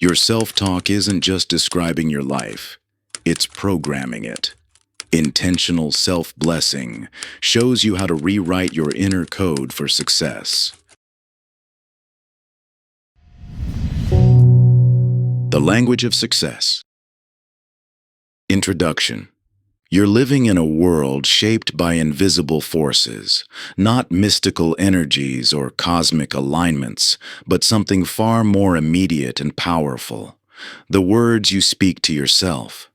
Your self-talk isn't just describing your life, it's programming it. Intentional self-blessing shows you how to rewrite your inner code for success. The language of success. Introduction. You're living in a world shaped by invisible forces, not mystical energies or cosmic alignments, but something far more immediate and powerful: the words you speak to yourself.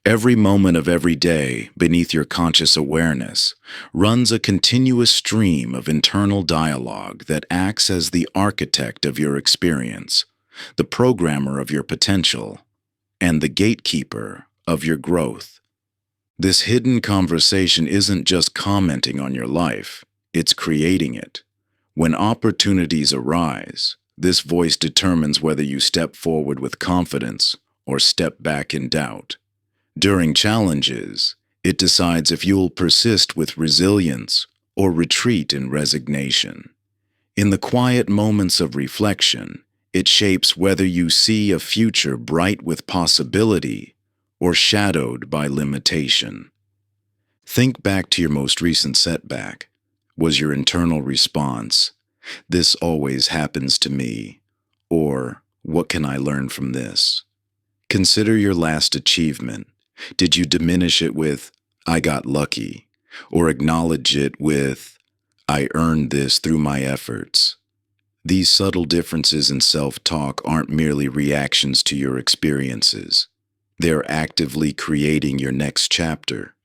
Every moment of every day, beneath your conscious awareness, runs a continuous stream of internal dialogue that acts as the architect of your experience, the programmer of your potential, and the gatekeeper of your growth. This hidden conversation isn't just commenting on your life, it's creating it. When opportunities arise, this voice determines whether you step forward with confidence or step back in doubt. During challenges, it decides if you'll persist with resilience or retreat in resignation. In the quiet moments of reflection, it shapes whether you see a future bright with possibility or shadowed by limitation. Think back to your most recent setback. Was your internal response, "This always happens to me," or "What can I learn from this?" Consider your last achievement. Did you diminish it with, "I got lucky," or acknowledge it with, "I earned this through my efforts"? These subtle differences in self-talk aren't merely reactions to your experiences. They're actively creating your next chapter.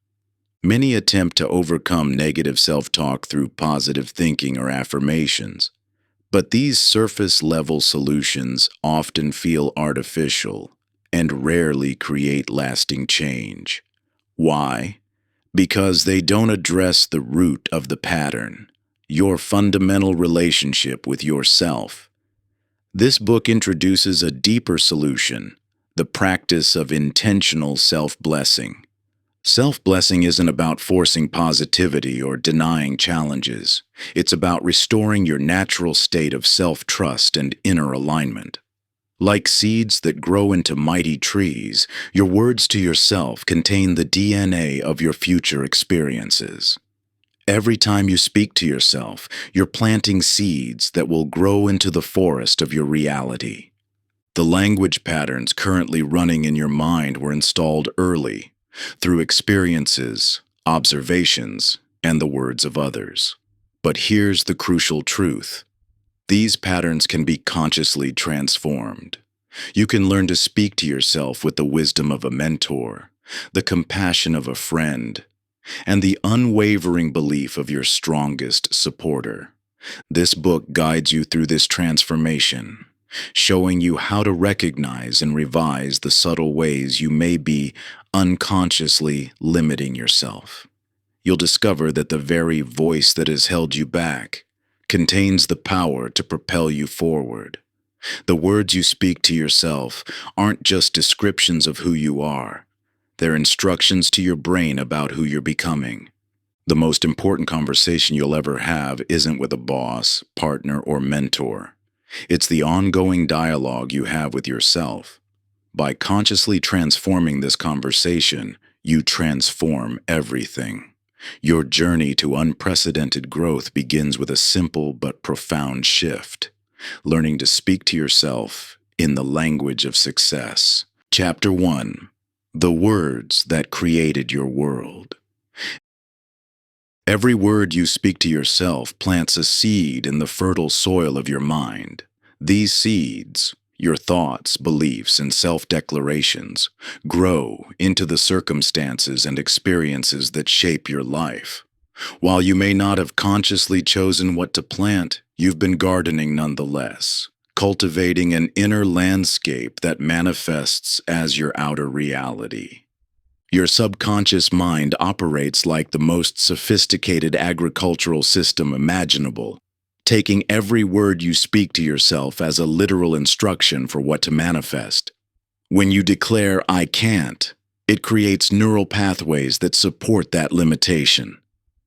Many attempt to overcome negative self-talk through positive thinking or affirmations, but these surface-level solutions often feel artificial and rarely create lasting change. Why? Because they don't address the root of the pattern, your fundamental relationship with yourself. This book introduces a deeper solution: the practice of intentional self-blessing. Self-blessing isn't about forcing positivity or denying challenges. It's about restoring your natural state of self-trust and inner alignment. Like seeds that grow into mighty trees, your words to yourself contain the DNA of your future experiences. Every time you speak to yourself, you're planting seeds that will grow into the forest of your reality. The language patterns currently running in your mind were installed early, through experiences, observations, and the words of others. But here's the crucial truth: these patterns can be consciously transformed. You can learn to speak to yourself with the wisdom of a mentor, the compassion of a friend, and the unwavering belief of your strongest supporter. This book guides you through this transformation, showing you how to recognize and revise the subtle ways you may be unconsciously limiting yourself. You'll discover that the very voice that has held you back contains the power to propel you forward. The words you speak to yourself aren't just descriptions of who you are. They're instructions to your brain about who you're becoming. The most important conversation you'll ever have isn't with a boss, partner, or mentor. It's the ongoing dialogue you have with yourself. By consciously transforming this conversation, you transform everything. Your journey to unprecedented growth begins with a simple but profound shift: learning to speak to yourself in the language of success. Chapter 1. The words that created your world. Every word you speak to yourself plants a seed in the fertile soil of your mind. These seeds, your thoughts, beliefs, and self-declarations, grow into the circumstances and experiences that shape your life. While you may not have consciously chosen what to plant, you've been gardening nonetheless, cultivating an inner landscape that manifests as your outer reality. Your subconscious mind operates like the most sophisticated agricultural system imaginable, taking every word you speak to yourself as a literal instruction for what to manifest. When you declare, "I can't," it creates neural pathways that support that limitation.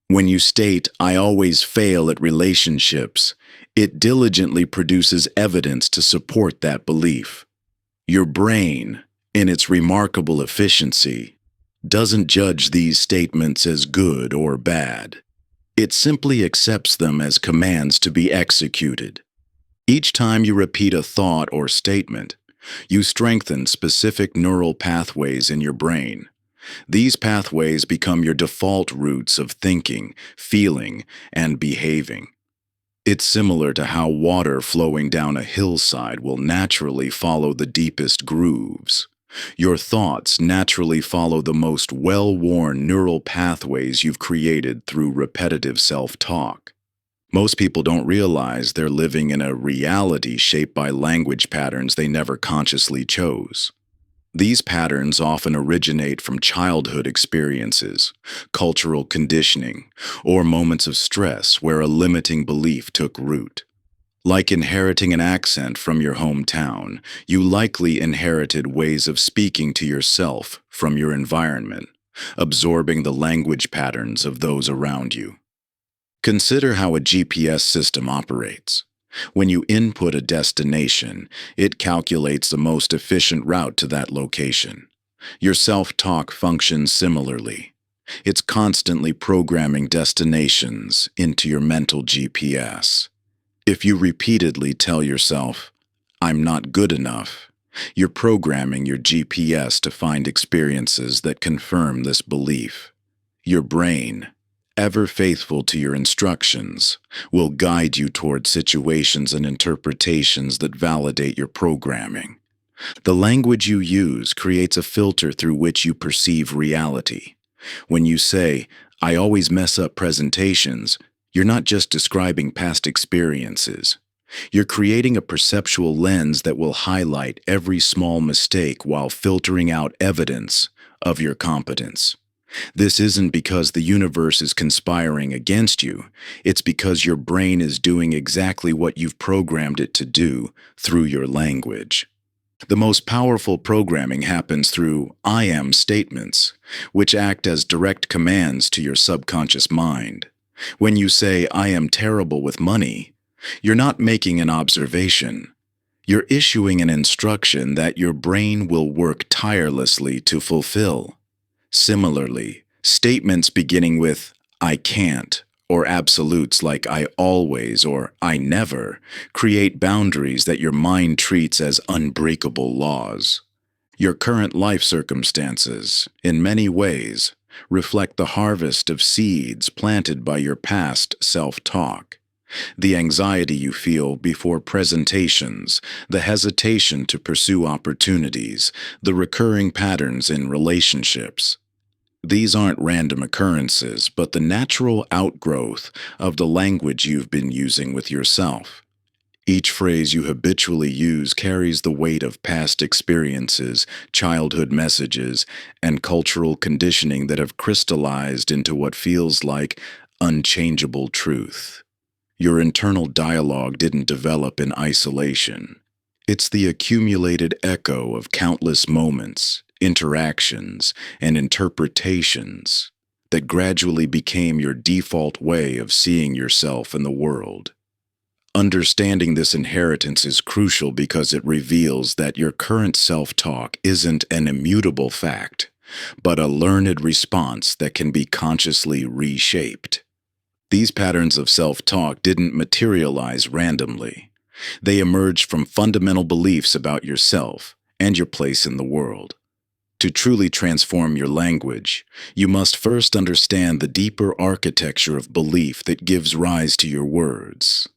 When you state, "I always fail at relationships," it diligently produces evidence to support that belief. Your brain, in its remarkable efficiency, doesn't judge these statements as good or bad. It simply accepts them as commands to be executed. Each time you repeat a thought or statement, you strengthen specific neural pathways in your brain. These pathways become your default routes of thinking, feeling, and behaving. It's similar to how water flowing down a hillside will naturally follow the deepest grooves. Your thoughts naturally follow the most well-worn neural pathways you've created through repetitive self-talk. Most people don't realize they're living in a reality shaped by language patterns they never consciously chose. These patterns often originate from childhood experiences, cultural conditioning, or moments of stress where a limiting belief took root. Like inheriting an accent from your hometown, you likely inherited ways of speaking to yourself from your environment, absorbing the language patterns of those around you. Consider how a GPS system operates. When you input a destination, it calculates the most efficient route to that location. Your self-talk functions similarly. It's constantly programming destinations into your mental GPS. If you repeatedly tell yourself, "I'm not good enough," you're programming your GPS to find experiences that confirm this belief. Your brain, ever faithful to your instructions, will guide you toward situations and interpretations that validate your programming. The language you use creates a filter through which you perceive reality. When you say, "I always mess up presentations," you're not just describing past experiences. You're creating a perceptual lens that will highlight every small mistake while filtering out evidence of your competence. This isn't because the universe is conspiring against you. It's because your brain is doing exactly what you've programmed it to do through your language. The most powerful programming happens through "I am" statements, which act as direct commands to your subconscious mind. When you say, "I am terrible with money," you're not making an observation. You're issuing an instruction that your brain will work tirelessly to fulfill. Similarly, statements beginning with "I can't" or absolutes like "I always" or "I never" create boundaries that your mind treats as unbreakable laws. Your current life circumstances, in many ways, reflect the harvest of seeds planted by your past self-talk. The anxiety you feel before presentations, the hesitation to pursue opportunities, the recurring patterns in relationships. These aren't random occurrences, but the natural outgrowth of the language you've been using with yourself. Each phrase you habitually use carries the weight of past experiences, childhood messages, and cultural conditioning that have crystallized into what feels like unchangeable truth. Your internal dialogue didn't develop in isolation. It's the accumulated echo of countless moments, interactions, and interpretations that gradually became your default way of seeing yourself and the world. Understanding this inheritance is crucial because it reveals that your current self-talk isn't an immutable fact, but a learned response that can be consciously reshaped. These patterns of self-talk didn't materialize randomly. They emerged from fundamental beliefs about yourself and your place in the world. To truly transform your language, you must first understand the deeper architecture of belief that gives rise to your words.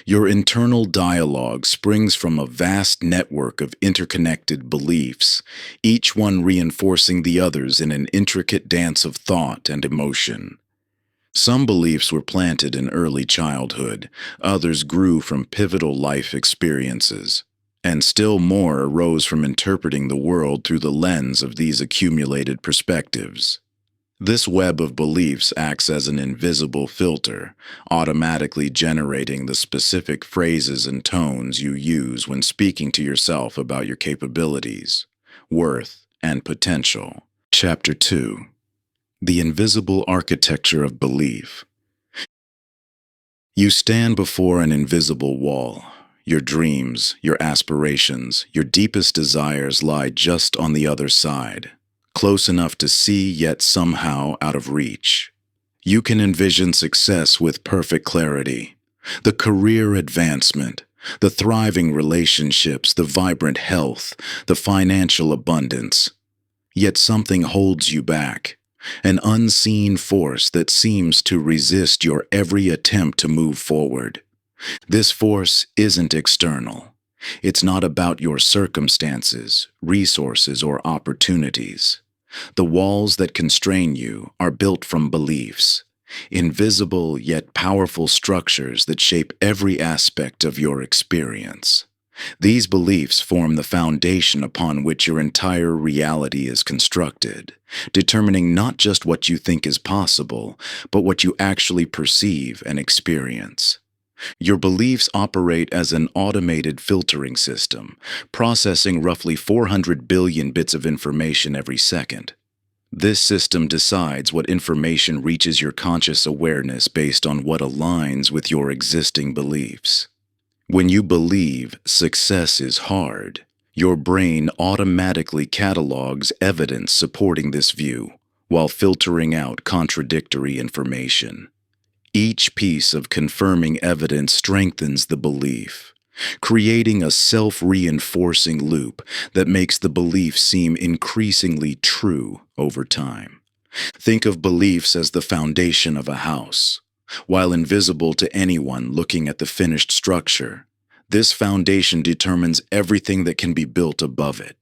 Your internal dialogue springs from a vast network of interconnected beliefs, each one reinforcing the others in an intricate dance of thought and emotion. Some beliefs were planted in early childhood, others grew from pivotal life experiences, and still more arose from interpreting the world through the lens of these accumulated perspectives. This web of beliefs acts as an invisible filter, automatically generating the specific phrases and tones you use when speaking to yourself about your capabilities, worth, and potential. Chapter 2. The Invisible Architecture of Belief. You stand before an invisible wall. Your dreams, your aspirations, your deepest desires lie just on the other side, close enough to see yet somehow out of reach. You can envision success with perfect clarity, the career advancement, the thriving relationships, the vibrant health, the financial abundance. Yet something holds you back, an unseen force that seems to resist your every attempt to move forward. This force isn't external. It's not about your circumstances, resources, or opportunities. The walls that constrain you are built from beliefs, invisible yet powerful structures that shape every aspect of your experience. These beliefs form the foundation upon which your entire reality is constructed, determining not just what you think is possible, but what you actually perceive and experience. Your beliefs operate as an automated filtering system, processing roughly 400 billion bits of information every second. This system decides what information reaches your conscious awareness based on what aligns with your existing beliefs. When you believe success is hard, your brain automatically catalogs evidence supporting this view, while filtering out contradictory information. Each piece of confirming evidence strengthens the belief, creating a self-reinforcing loop that makes the belief seem increasingly true over time. Think of beliefs as the foundation of a house. While invisible to anyone looking at the finished structure, this foundation determines everything that can be built above it.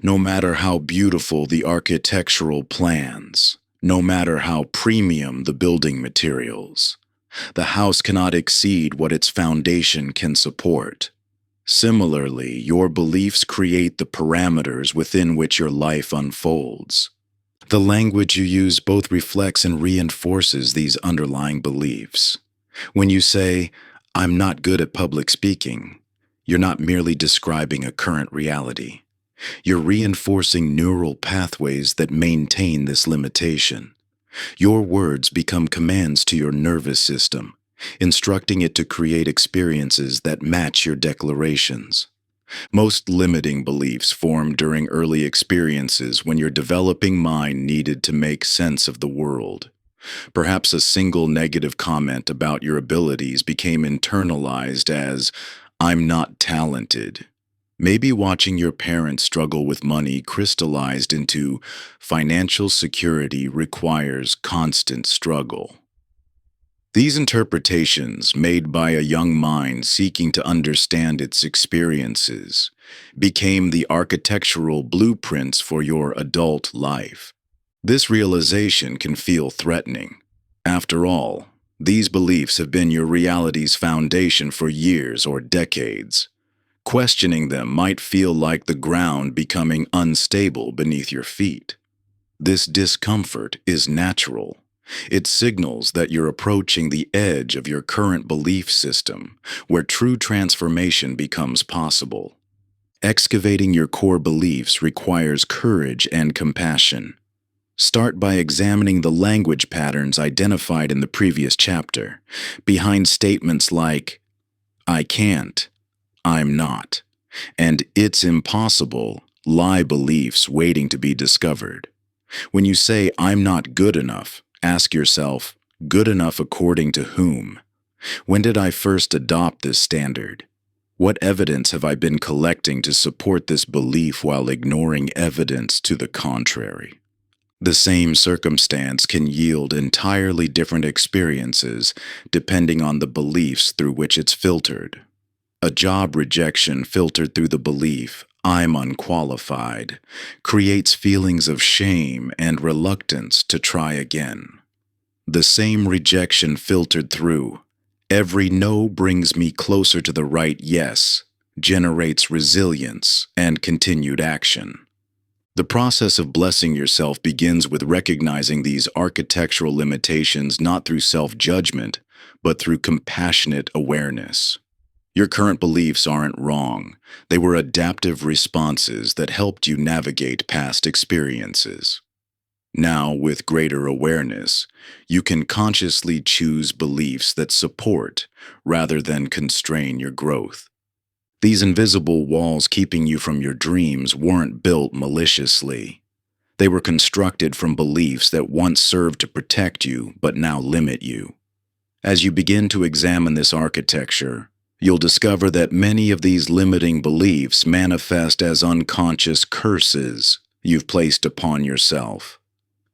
No matter how beautiful the architectural plans, no matter how premium the building materials, the house cannot exceed what its foundation can support. Similarly, your beliefs create the parameters within which your life unfolds. The language you use both reflects and reinforces these underlying beliefs. When you say, "I'm not good at public speaking," you're not merely describing a current reality. You're reinforcing neural pathways that maintain this limitation. Your words become commands to your nervous system, instructing it to create experiences that match your declarations. Most limiting beliefs form during early experiences when your developing mind needed to make sense of the world. Perhaps a single negative comment about your abilities became internalized as, "I'm not talented." Maybe watching your parents struggle with money crystallized into, "Financial security requires constant struggle." These interpretations, made by a young mind seeking to understand its experiences, became the architectural blueprints for your adult life. This realization can feel threatening. After all, these beliefs have been your reality's foundation for years or decades. Questioning them might feel like the ground becoming unstable beneath your feet. This discomfort is natural. It signals that you're approaching the edge of your current belief system, where true transformation becomes possible. Excavating your core beliefs requires courage and compassion. Start by examining the language patterns identified in the previous chapter, behind statements like, "I can't," "I'm not," and "it's impossible" lie beliefs waiting to be discovered. When you say, "I'm not good enough," ask yourself, good enough according to whom? When did I first adopt this standard? What evidence have I been collecting to support this belief while ignoring evidence to the contrary? The same circumstance can yield entirely different experiences depending on the beliefs through which it's filtered. A job rejection filtered through the belief, "I'm unqualified," creates feelings of shame and reluctance to try again. The same rejection filtered through, "Every no brings me closer to the right yes," generates resilience and continued action. The process of blessing yourself begins with recognizing these architectural limitations not through self-judgment, but through compassionate awareness. Your current beliefs aren't wrong. They were adaptive responses that helped you navigate past experiences. Now, with greater awareness, you can consciously choose beliefs that support rather than constrain your growth. These invisible walls keeping you from your dreams weren't built maliciously. They were constructed from beliefs that once served to protect you but now limit you. As you begin to examine this architecture, you'll discover that many of these limiting beliefs manifest as unconscious curses you've placed upon yourself.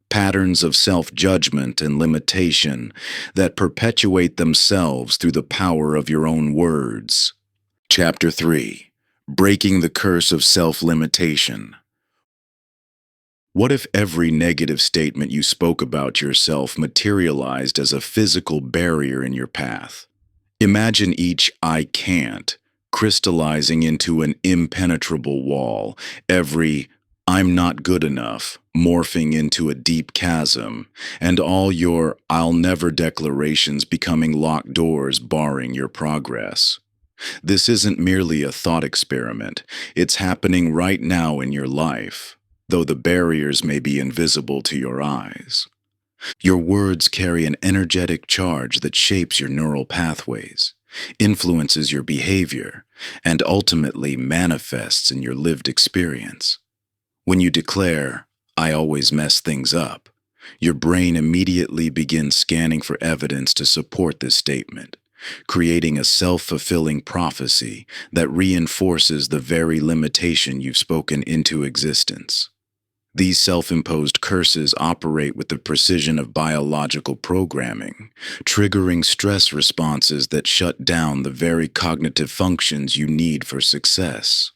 Patterns of self-judgment and limitation that perpetuate themselves through the power of your own words. Chapter 3. Breaking the Curse of Self-Limitation. What if every negative statement you spoke about yourself materialized as a physical barrier in your path? Imagine each "I can't" crystallizing into an impenetrable wall, every "I'm not good enough" morphing into a deep chasm, and all your "I'll never" declarations becoming locked doors barring your progress. This isn't merely a thought experiment, it's happening right now in your life, though the barriers may be invisible to your eyes. Your words carry an energetic charge that shapes your neural pathways, influences your behavior, and ultimately manifests in your lived experience. When you declare, "I always mess things up," your brain immediately begins scanning for evidence to support this statement, creating a self-fulfilling prophecy that reinforces the very limitation you've spoken into existence. These self-imposed curses operate with the precision of biological programming, triggering stress responses that shut down the very cognitive functions you need for success.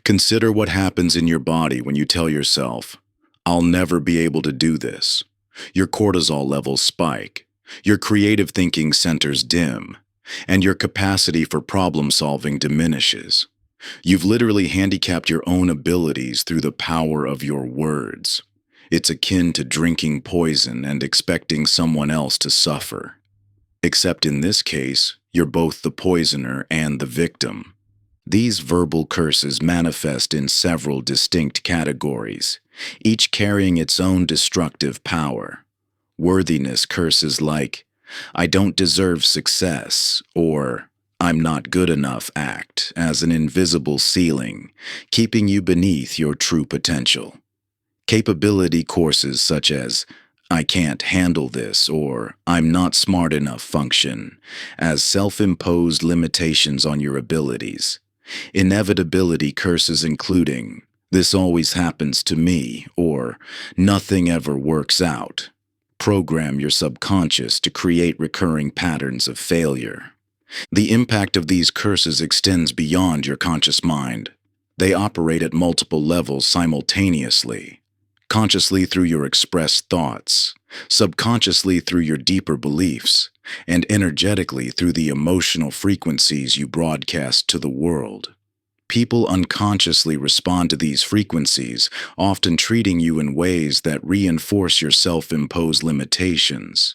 Consider what happens in your body when you tell yourself, "I'll never be able to do this." Your cortisol levels spike, your creative thinking centers dim, and your capacity for problem solving diminishes. You've literally handicapped your own abilities through the power of your words. It's akin to drinking poison and expecting someone else to suffer. Except in this case, you're both the poisoner and the victim. These verbal curses manifest in several distinct categories, each carrying its own destructive power. Worthiness curses like, "I don't deserve success," or "I'm not good enough" act as an invisible ceiling, keeping you beneath your true potential. Capability courses such as, "I can't handle this" or "I'm not smart enough" function as self-imposed limitations on your abilities. Inevitability curses including, "This always happens to me" or "Nothing ever works out." Program your subconscious to create recurring patterns of failure. The impact of these curses extends beyond your conscious mind. They operate at multiple levels simultaneously, consciously through your expressed thoughts, subconsciously through your deeper beliefs, and energetically through the emotional frequencies you broadcast to the world. People unconsciously respond to these frequencies, often treating you in ways that reinforce your self-imposed limitations.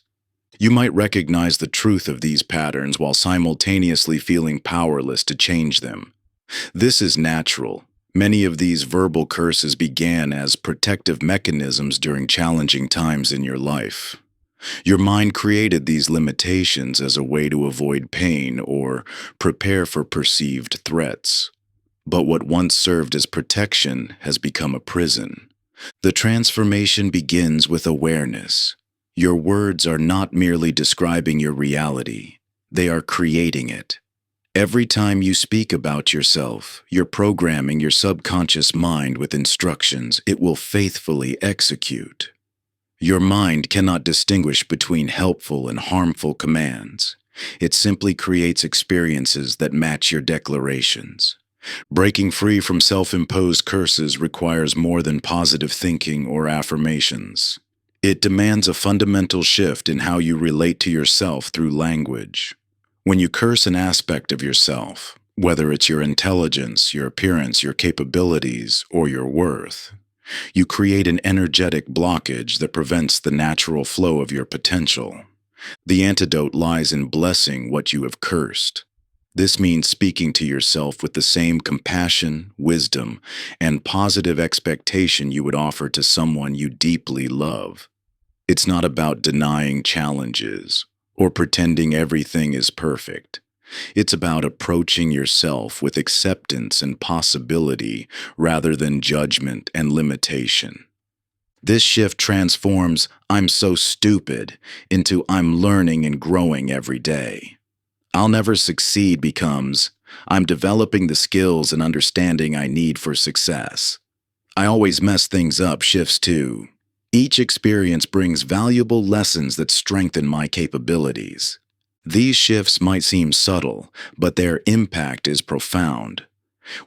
You might recognize the truth of these patterns while simultaneously feeling powerless to change them. This is natural. Many of these verbal curses began as protective mechanisms during challenging times in your life. Your mind created these limitations as a way to avoid pain or prepare for perceived threats. But what once served as protection has become a prison. The transformation begins with awareness. Your words are not merely describing your reality, they are creating it. Every time you speak about yourself, you're programming your subconscious mind with instructions it will faithfully execute. Your mind cannot distinguish between helpful and harmful commands. It simply creates experiences that match your declarations. Breaking free from self-imposed curses requires more than positive thinking or affirmations. It demands a fundamental shift in how you relate to yourself through language. When you curse an aspect of yourself, whether it's your intelligence, your appearance, your capabilities, or your worth, you create an energetic blockage that prevents the natural flow of your potential. The antidote lies in blessing what you have cursed. This means speaking to yourself with the same compassion, wisdom, and positive expectation you would offer to someone you deeply love. It's not about denying challenges or pretending everything is perfect. It's about approaching yourself with acceptance and possibility rather than judgment and limitation. This shift transforms "I'm so stupid" into "I'm learning and growing every day." "I'll never succeed" becomes "I'm developing the skills and understanding I need for success." "I always mess things up" shifts to "Each experience brings valuable lessons that strengthen my capabilities." These shifts might seem subtle, but their impact is profound.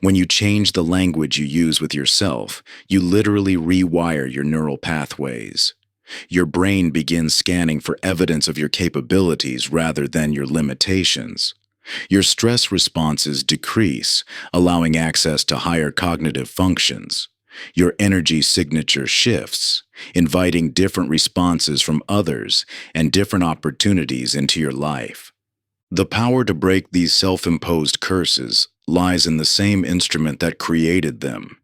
When you change the language you use with yourself, you literally rewire your neural pathways. Your brain begins scanning for evidence of your capabilities rather than your limitations. Your stress responses decrease, allowing access to higher cognitive functions. Your energy signature shifts, inviting different responses from others and different opportunities into your life. The power to break these self-imposed curses lies in the same instrument that created them: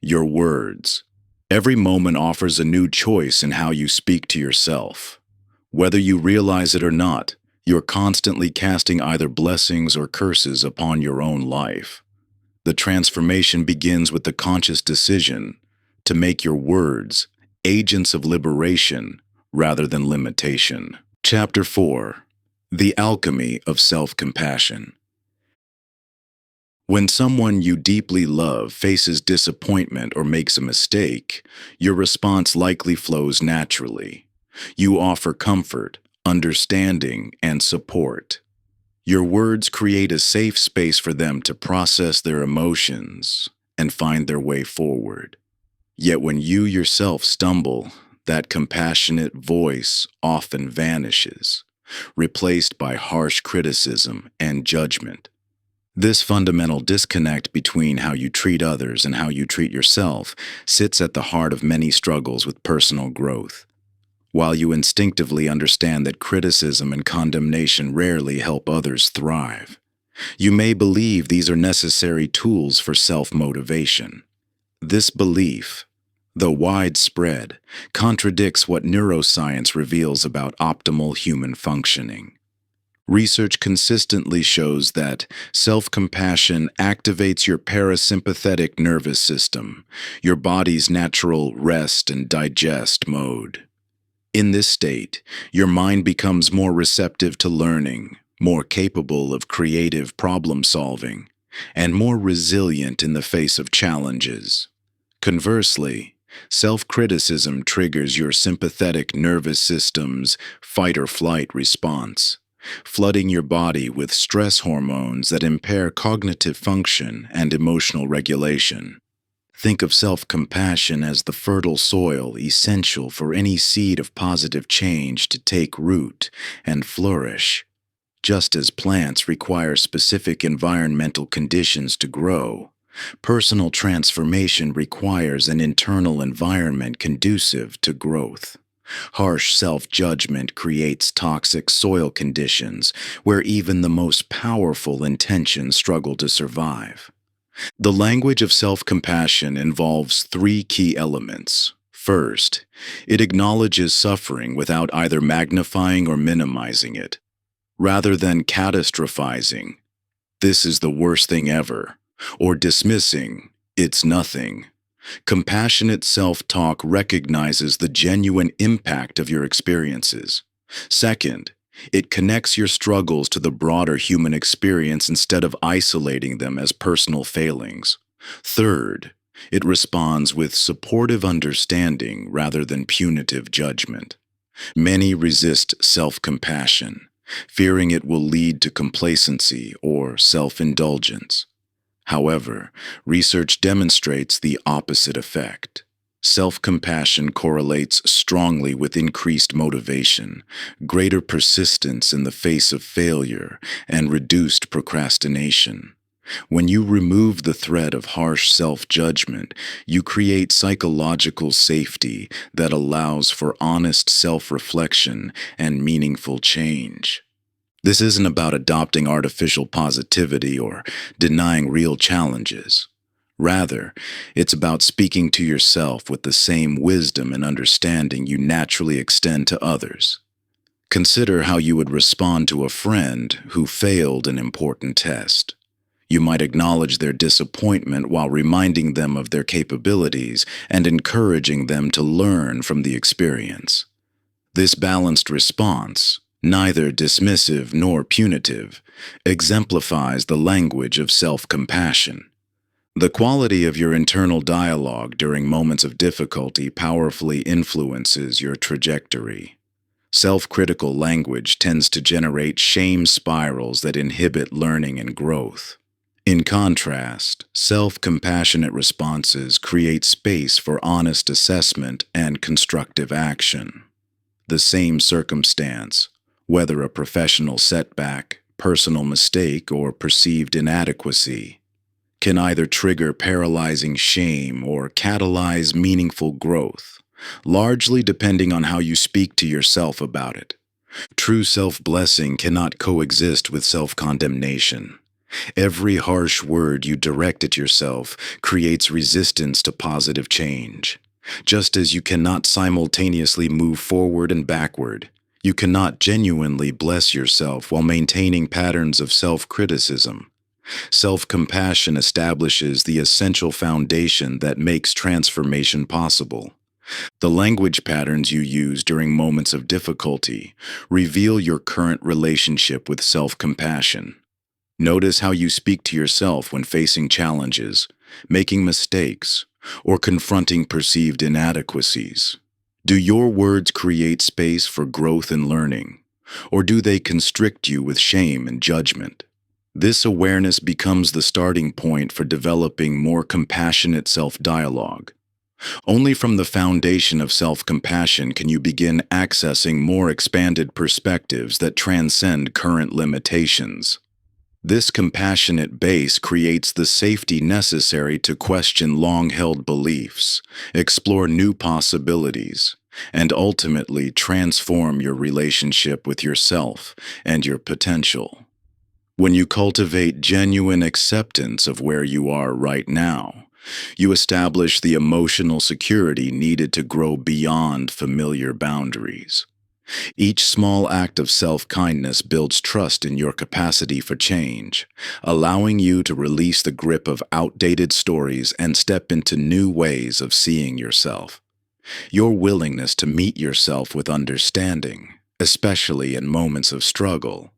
your words. Every moment offers a new choice in how you speak to yourself. Whether you realize it or not, you're constantly casting either blessings or curses upon your own life. The transformation begins with the conscious decision to make your words agents of liberation rather than limitation. Chapter 4: The Alchemy of Self-Compassion. When someone you deeply love faces disappointment or makes a mistake, your response likely flows naturally. You offer comfort, understanding, and support. Your words create a safe space for them to process their emotions and find their way forward. Yet when you yourself stumble, that compassionate voice often vanishes, replaced by harsh criticism and judgment. This fundamental disconnect between how you treat others and how you treat yourself sits at the heart of many struggles with personal growth. While you instinctively understand that criticism and condemnation rarely help others thrive, you may believe these are necessary tools for self-motivation. This belief, though widespread, contradicts what neuroscience reveals about optimal human functioning. Research consistently shows that self-compassion activates your parasympathetic nervous system, your body's natural rest and digest mode. In this state, your mind becomes more receptive to learning, more capable of creative problem-solving, and more resilient in the face of challenges. Conversely, self-criticism triggers your sympathetic nervous system's fight-or-flight response, flooding your body with stress hormones that impair cognitive function and emotional regulation. Think of self-compassion as the fertile soil essential for any seed of positive change to take root and flourish. Just as plants require specific environmental conditions to grow, personal transformation requires an internal environment conducive to growth. Harsh self-judgment creates toxic soil conditions where even the most powerful intentions struggle to survive. The language of self-compassion involves three key elements. First, it acknowledges suffering without either magnifying or minimizing it. Rather than catastrophizing, "This is the worst thing ever," or dismissing, "It's nothing," compassionate self-talk recognizes the genuine impact of your experiences. Second, it connects your struggles to the broader human experience instead of isolating them as personal failings. Third, it responds with supportive understanding rather than punitive judgment. Many resist self-compassion, fearing it will lead to complacency or self-indulgence. However, research demonstrates the opposite effect. Self-compassion correlates strongly with increased motivation, greater persistence in the face of failure, and reduced procrastination. When you remove the threat of harsh self-judgment, you create psychological safety that allows for honest self-reflection and meaningful change. This isn't about adopting artificial positivity or denying real challenges. Rather, it's about speaking to yourself with the same wisdom and understanding you naturally extend to others. Consider how you would respond to a friend who failed an important test. You might acknowledge their disappointment while reminding them of their capabilities and encouraging them to learn from the experience. This balanced response, neither dismissive nor punitive, exemplifies the language of self-compassion. The quality of your internal dialogue during moments of difficulty powerfully influences your trajectory. Self-critical language tends to generate shame spirals that inhibit learning and growth. In contrast, self-compassionate responses create space for honest assessment and constructive action. The same circumstance, whether a professional setback, personal mistake, or perceived inadequacy, can either trigger paralyzing shame or catalyze meaningful growth, largely depending on how you speak to yourself about it. True self-blessing cannot coexist with self-condemnation. Every harsh word you direct at yourself creates resistance to positive change. Just as you cannot simultaneously move forward and backward, you cannot genuinely bless yourself while maintaining patterns of self-criticism. Self-compassion establishes the essential foundation that makes transformation possible. The language patterns you use during moments of difficulty reveal your current relationship with self-compassion. Notice how you speak to yourself when facing challenges, making mistakes, or confronting perceived inadequacies. Do your words create space for growth and learning, or do they constrict you with shame and judgment? This awareness becomes the starting point for developing more compassionate self-dialogue. Only from the foundation of self-compassion can you begin accessing more expanded perspectives that transcend current limitations. This compassionate base creates the safety necessary to question long-held beliefs, explore new possibilities, and ultimately transform your relationship with yourself and your potential. When you cultivate genuine acceptance of where you are right now, you establish the emotional security needed to grow beyond familiar boundaries. Each small act of self-kindness builds trust in your capacity for change, allowing you to release the grip of outdated stories and step into new ways of seeing yourself. Your willingness to meet yourself with understanding, especially in moments of struggle,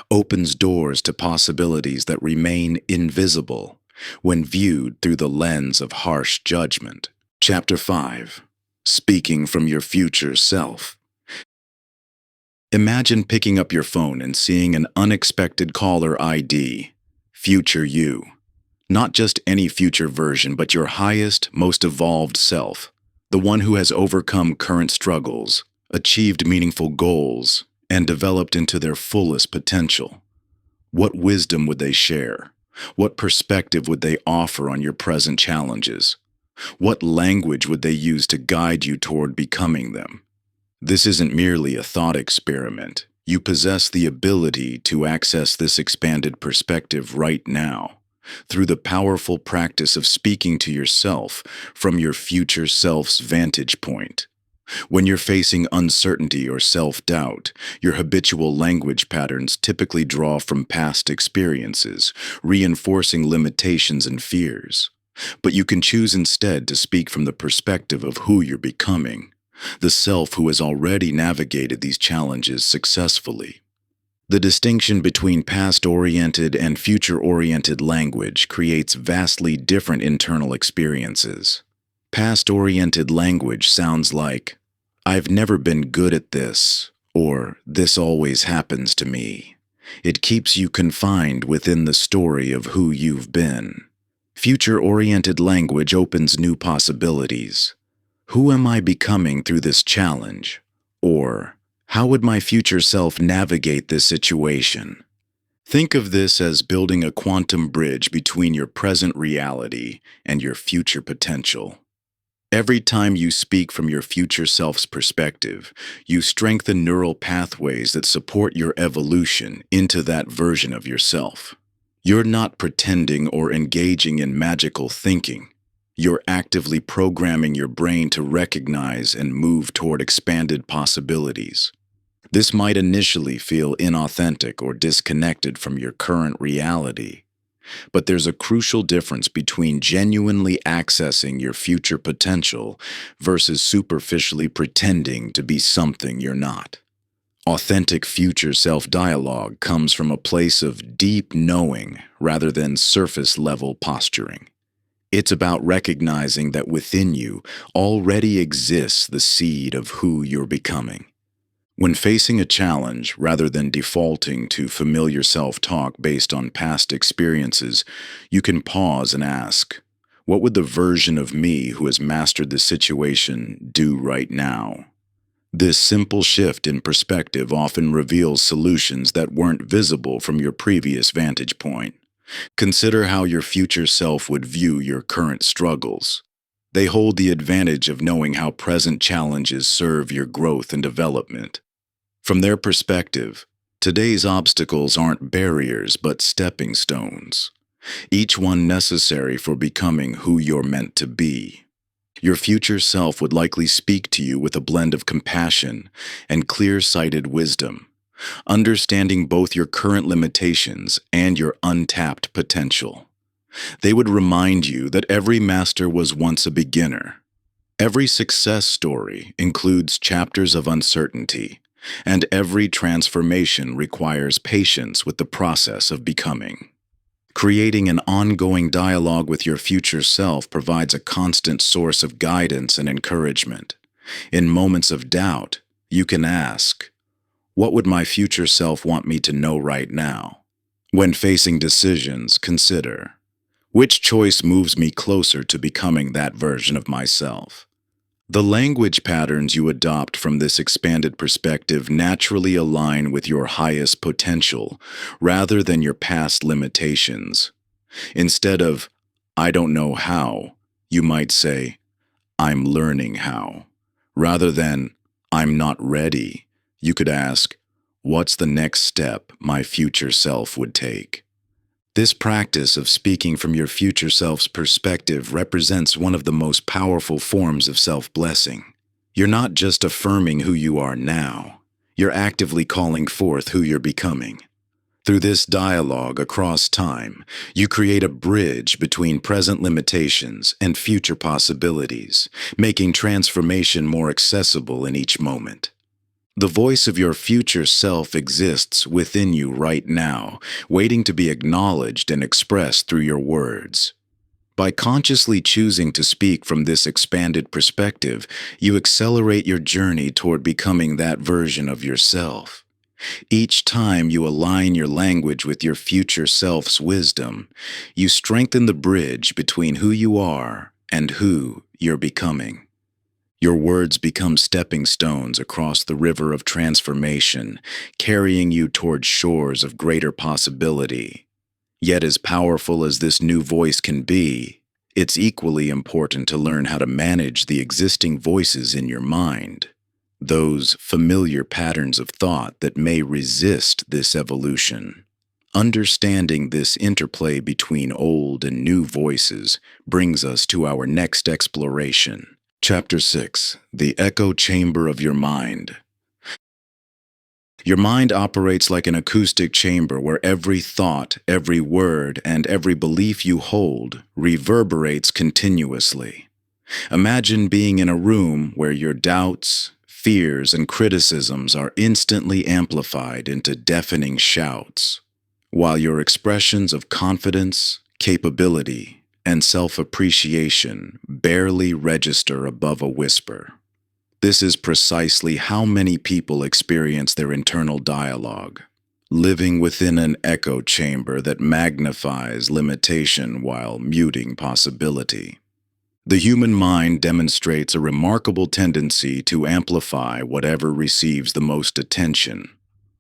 opens doors to possibilities that remain invisible when viewed through the lens of harsh judgment. Chapter 5. Speaking from your future self. Imagine picking up your phone and seeing an unexpected caller ID, Future You. Not just any future version, but your highest, most evolved self, the one who has overcome current struggles, achieved meaningful goals, and developed into their fullest potential. What wisdom would they share? What perspective would they offer on your present challenges? What language would they use to guide you toward becoming them? This isn't merely a thought experiment. You possess the ability to access this expanded perspective right now, through the powerful practice of speaking to yourself from your future self's vantage point. When you're facing uncertainty or self-doubt, your habitual language patterns typically draw from past experiences, reinforcing limitations and fears. But you can choose instead to speak from the perspective of who you're becoming, the self who has already navigated these challenges successfully. The distinction between past-oriented and future-oriented language creates vastly different internal experiences. Past-oriented language sounds like, "I've never been good at this," or "this always happens to me." It keeps you confined within the story of who you've been. Future-oriented language opens new possibilities. Who am I becoming through this challenge? Or, how would my future self navigate this situation? Think of this as building a quantum bridge between your present reality and your future potential. Every time you speak from your future self's perspective, you strengthen neural pathways that support your evolution into that version of yourself. You're not pretending or engaging in magical thinking. You're actively programming your brain to recognize and move toward expanded possibilities. This might initially feel inauthentic or disconnected from your current reality, but there's a crucial difference between genuinely accessing your future potential versus superficially pretending to be something you're not. Authentic future self-dialogue comes from a place of deep knowing rather than surface-level posturing. It's about recognizing that within you already exists the seed of who you're becoming. When facing a challenge, rather than defaulting to familiar self-talk based on past experiences, you can pause and ask, what would the version of me who has mastered the situation do right now? This simple shift in perspective often reveals solutions that weren't visible from your previous vantage point. Consider how your future self would view your current struggles. They hold the advantage of knowing how present challenges serve your growth and development. From their perspective, today's obstacles aren't barriers but stepping stones, each one necessary for becoming who you're meant to be. Your future self would likely speak to you with a blend of compassion and clear-sighted wisdom, understanding both your current limitations and your untapped potential. They would remind you that every master was once a beginner. Every success story includes chapters of uncertainty, and every transformation requires patience with the process of becoming. Creating an ongoing dialogue with your future self provides a constant source of guidance and encouragement. In moments of doubt, you can ask, what would my future self want me to know right now? When facing decisions, consider, which choice moves me closer to becoming that version of myself? The language patterns you adopt from this expanded perspective naturally align with your highest potential rather than your past limitations. Instead of, I don't know how, you might say, I'm learning how. Rather than, I'm not ready, you could ask, what's the next step my future self would take? This practice of speaking from your future self's perspective represents one of the most powerful forms of self-blessing. You're not just affirming who you are now, you're actively calling forth who you're becoming. Through this dialogue across time, you create a bridge between present limitations and future possibilities, making transformation more accessible in each moment. The voice of your future self exists within you right now, waiting to be acknowledged and expressed through your words. By consciously choosing to speak from this expanded perspective, you accelerate your journey toward becoming that version of yourself. Each time you align your language with your future self's wisdom, you strengthen the bridge between who you are and who you're becoming. Your words become stepping stones across the river of transformation, carrying you toward shores of greater possibility. Yet as powerful as this new voice can be, it's equally important to learn how to manage the existing voices in your mind, those familiar patterns of thought that may resist this evolution. Understanding this interplay between old and new voices brings us to our next exploration. Chapter 6. The Echo Chamber of Your Mind. Your mind operates like an acoustic chamber where every thought, every word, and every belief you hold reverberates continuously. Imagine being in a room where your doubts, fears, and criticisms are instantly amplified into deafening shouts, while your expressions of confidence, capability, and self-appreciation barely register above a whisper. This is precisely how many people experience their internal dialogue, living within an echo chamber that magnifies limitation while muting possibility. The human mind demonstrates a remarkable tendency to amplify whatever receives the most attention.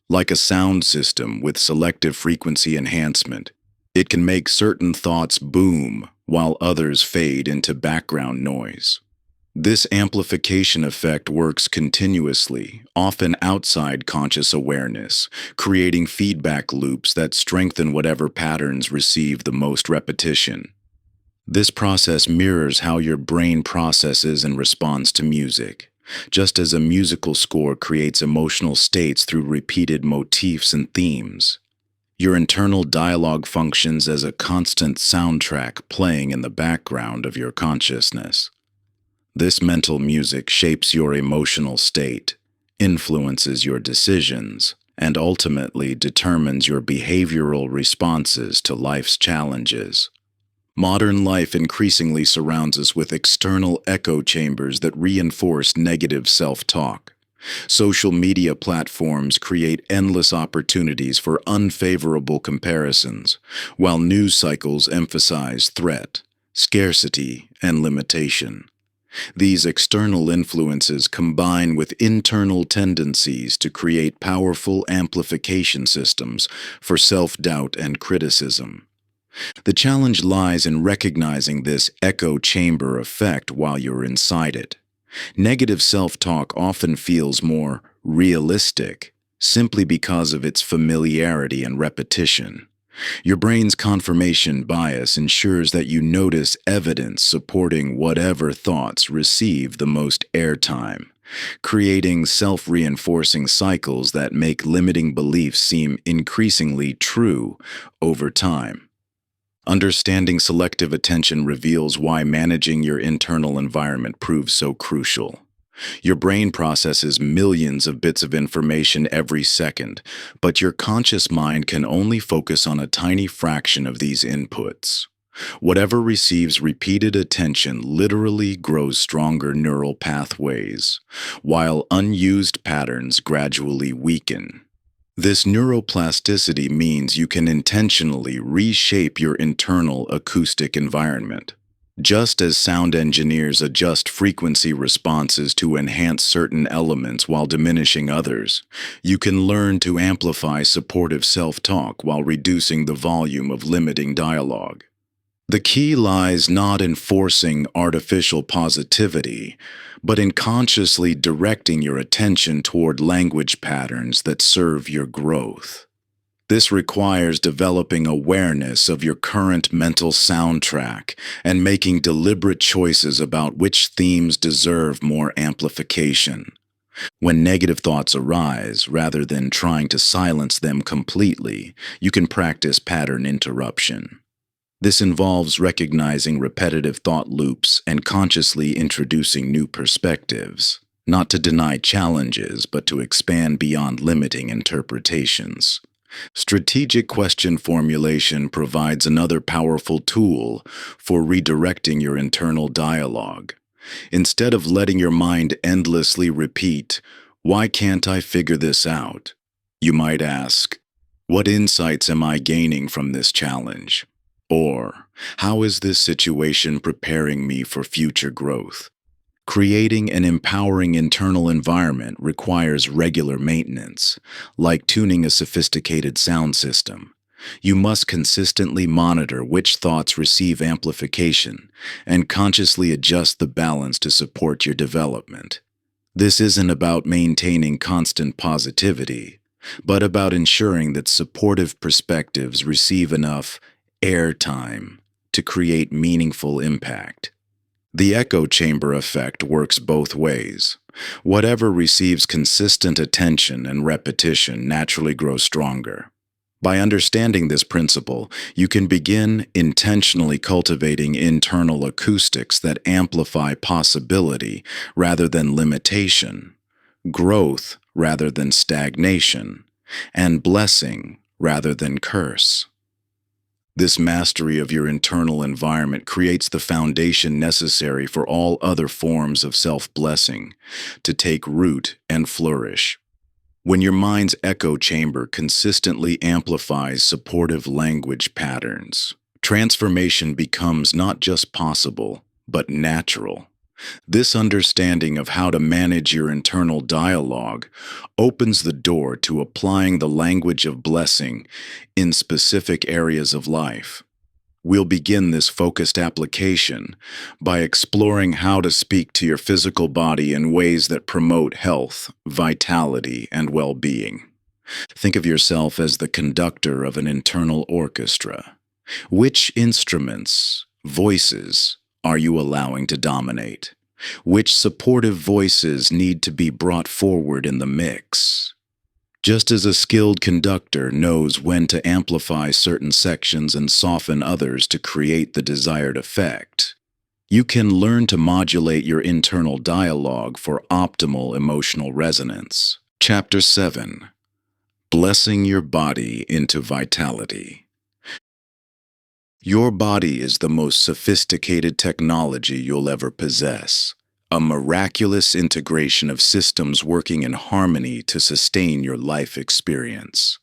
Like a sound system with selective frequency enhancement, it can make certain thoughts boom while others fade into background noise. This amplification effect works continuously, often outside conscious awareness, creating feedback loops that strengthen whatever patterns receive the most repetition. This process mirrors how your brain processes and responds to music. Just as a musical score creates emotional states through repeated motifs and themes, your internal dialogue functions as a constant soundtrack playing in the background of your consciousness. This mental music shapes your emotional state, influences your decisions, and ultimately determines your behavioral responses to life's challenges. Modern life increasingly surrounds us with external echo chambers that reinforce negative self-talk. Social media platforms create endless opportunities for unfavorable comparisons, while news cycles emphasize threat, scarcity, and limitation. These external influences combine with internal tendencies to create powerful amplification systems for self-doubt and criticism. The challenge lies in recognizing this echo chamber effect while you're inside it. Negative self-talk often feels more realistic simply because of its familiarity and repetition. Your brain's confirmation bias ensures that you notice evidence supporting whatever thoughts receive the most airtime, creating self-reinforcing cycles that make limiting beliefs seem increasingly true over time. Understanding selective attention reveals why managing your internal environment proves so crucial. Your brain processes millions of bits of information every second, but your conscious mind can only focus on a tiny fraction of these inputs. Whatever receives repeated attention literally grows stronger neural pathways, while unused patterns gradually weaken. This neuroplasticity means you can intentionally reshape your internal acoustic environment. Just as sound engineers adjust frequency responses to enhance certain elements while diminishing others, you can learn to amplify supportive self-talk while reducing the volume of limiting dialogue. The key lies not in forcing artificial positivity, but in consciously directing your attention toward language patterns that serve your growth. This requires developing awareness of your current mental soundtrack and making deliberate choices about which themes deserve more amplification. When negative thoughts arise, rather than trying to silence them completely, you can practice pattern interruption. This involves recognizing repetitive thought loops and consciously introducing new perspectives, not to deny challenges, but to expand beyond limiting interpretations. Strategic question formulation provides another powerful tool for redirecting your internal dialogue. Instead of letting your mind endlessly repeat, "Why can't I figure this out?" you might ask, "What insights am I gaining from this challenge?" Or, "How is this situation preparing me for future growth?" Creating an empowering internal environment requires regular maintenance, like tuning a sophisticated sound system. You must consistently monitor which thoughts receive amplification and consciously adjust the balance to support your development. This isn't about maintaining constant positivity, but about ensuring that supportive perspectives receive enough airtime to create meaningful impact. The echo chamber effect works both ways. Whatever receives consistent attention and repetition naturally grows stronger. By understanding this principle, you can begin intentionally cultivating internal acoustics that amplify possibility rather than limitation, growth rather than stagnation, and blessing rather than curse. This mastery of your internal environment creates the foundation necessary for all other forms of self-blessing to take root and flourish. When your mind's echo chamber consistently amplifies supportive language patterns, transformation becomes not just possible, but natural. This understanding of how to manage your internal dialogue opens the door to applying the language of blessing in specific areas of life. We'll begin this focused application by exploring how to speak to your physical body in ways that promote health, vitality, and well-being. Think of yourself as the conductor of an internal orchestra. Which instruments, voices, are you allowing to dominate? Which supportive voices need to be brought forward in the mix? Just as a skilled conductor knows when to amplify certain sections and soften others to create the desired effect, you can learn to modulate your internal dialogue for optimal emotional resonance. Chapter 7. Blessing your body into vitality. Your body is the most sophisticated technology you'll ever possess, a miraculous integration of systems working in harmony to sustain your life experience.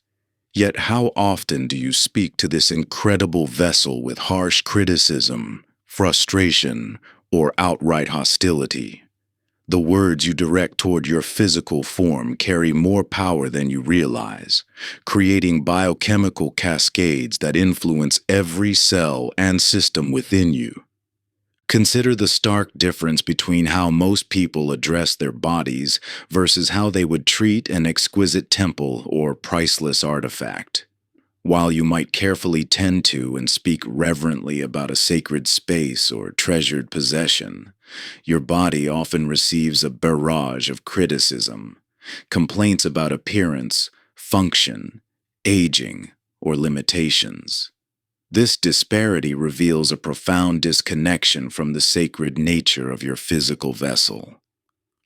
Yet how often do you speak to this incredible vessel with harsh criticism, frustration, or outright hostility? The words you direct toward your physical form carry more power than you realize, creating biochemical cascades that influence every cell and system within you. Consider the stark difference between how most people address their bodies versus how they would treat an exquisite temple or priceless artifact. While you might carefully tend to and speak reverently about a sacred space or treasured possession, your body often receives a barrage of criticism, complaints about appearance, function, aging, or limitations. This disparity reveals a profound disconnection from the sacred nature of your physical vessel.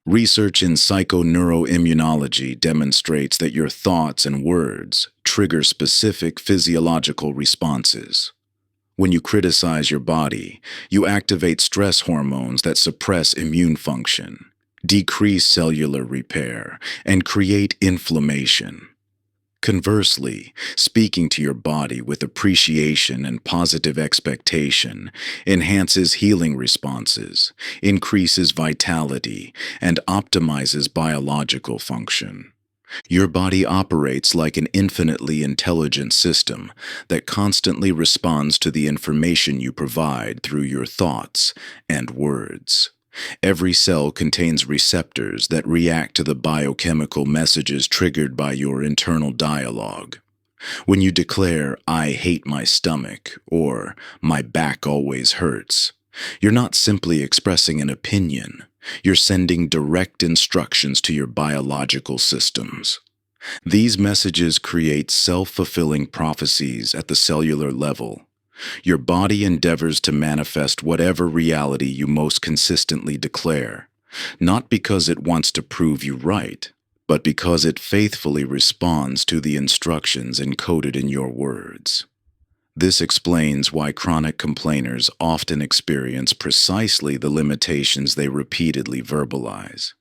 Research in psychoneuroimmunology demonstrates that your thoughts and words trigger specific physiological responses. When you criticize your body, you activate stress hormones that suppress immune function, decrease cellular repair, and create inflammation. Conversely, speaking to your body with appreciation and positive expectation enhances healing responses, increases vitality, and optimizes biological function. Your body operates like an infinitely intelligent system that constantly responds to the information you provide through your thoughts and words. Every cell contains receptors that react to the biochemical messages triggered by your internal dialogue. When you declare, "I hate my stomach," or "my back always hurts," you're not simply expressing an opinion. You're sending direct instructions to your biological systems. These messages create self-fulfilling prophecies at the cellular level. Your body endeavors to manifest whatever reality you most consistently declare, not because it wants to prove you right, but because it faithfully responds to the instructions encoded in your words. This explains why chronic complainers often experience precisely the limitations they repeatedly verbalize.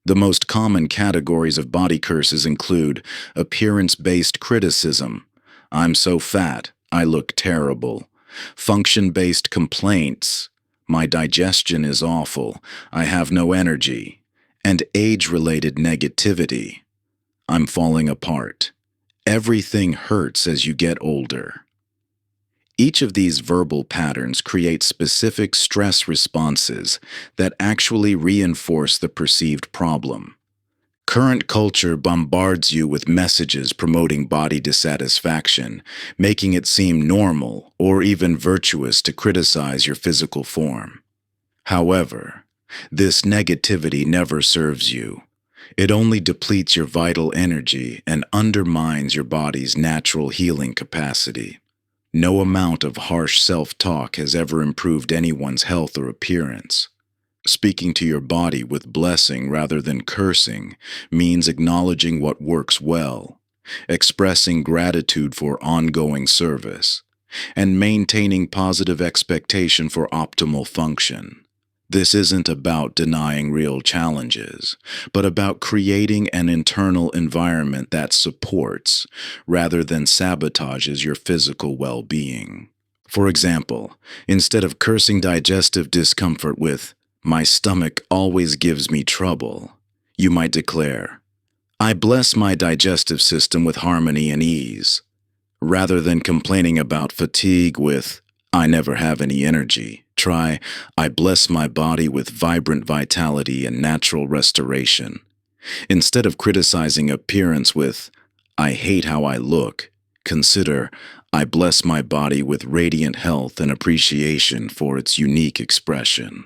The most common categories of body curses include appearance-based criticism. "I'm so fat, I look terrible." Function-based complaints. "My digestion is awful, I have no energy." And age-related negativity. "I'm falling apart. Everything hurts as you get older." Each of these verbal patterns creates specific stress responses that actually reinforce the perceived problem. Current culture bombards you with messages promoting body dissatisfaction, making it seem normal or even virtuous to criticize your physical form. However, this negativity never serves you. It only depletes your vital energy and undermines your body's natural healing capacity. No amount of harsh self-talk has ever improved anyone's health or appearance. Speaking to your body with blessing rather than cursing means acknowledging what works well, expressing gratitude for ongoing service, and maintaining positive expectation for optimal function. This isn't about denying real challenges, but about creating an internal environment that supports, rather than sabotages your physical well-being. For example, instead of cursing digestive discomfort with, "My stomach always gives me trouble," you might declare, "I bless my digestive system with harmony and ease," rather than complaining about fatigue with, "I never have any energy." Try, "I bless my body with vibrant vitality and natural restoration." Instead of criticizing appearance with, "I hate how I look," consider, "I bless my body with radiant health and appreciation for its unique expression."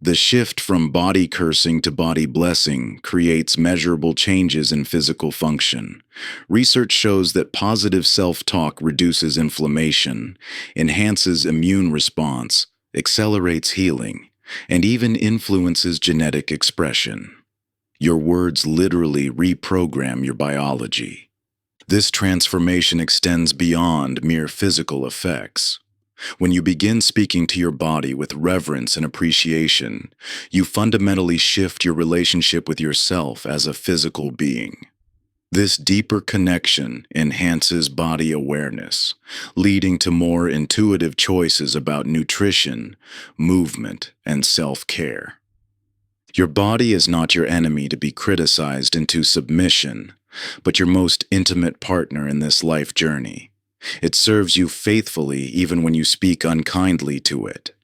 The shift from body cursing to body blessing creates measurable changes in physical function. Research shows that positive self-talk reduces inflammation, enhances immune response, accelerates healing, and even influences genetic expression. Your words literally reprogram your biology. This transformation extends beyond mere physical effects. When you begin speaking to your body with reverence and appreciation, you fundamentally shift your relationship with yourself as a physical being. This deeper connection enhances body awareness, leading to more intuitive choices about nutrition, movement, and self-care. Your body is not your enemy to be criticized into submission, but your most intimate partner in this life journey. It serves you faithfully even when you speak unkindly to it.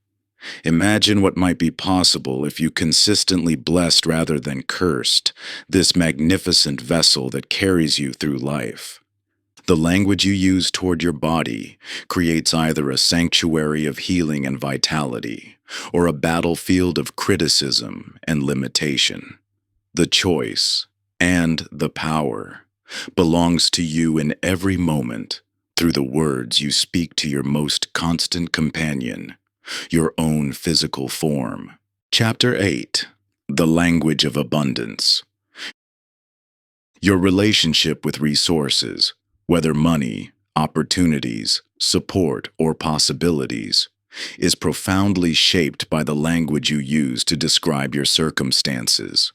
Imagine what might be possible if you consistently blessed rather than cursed this magnificent vessel that carries you through life. The language you use toward your body creates either a sanctuary of healing and vitality, or a battlefield of criticism and limitation. The choice, and the power, belongs to you in every moment through the words you speak to your most constant companion, your own physical form. Chapter 8. The Language of Abundance. Your relationship with resources, whether money, opportunities, support, or possibilities, is profoundly shaped by the language you use to describe your circumstances.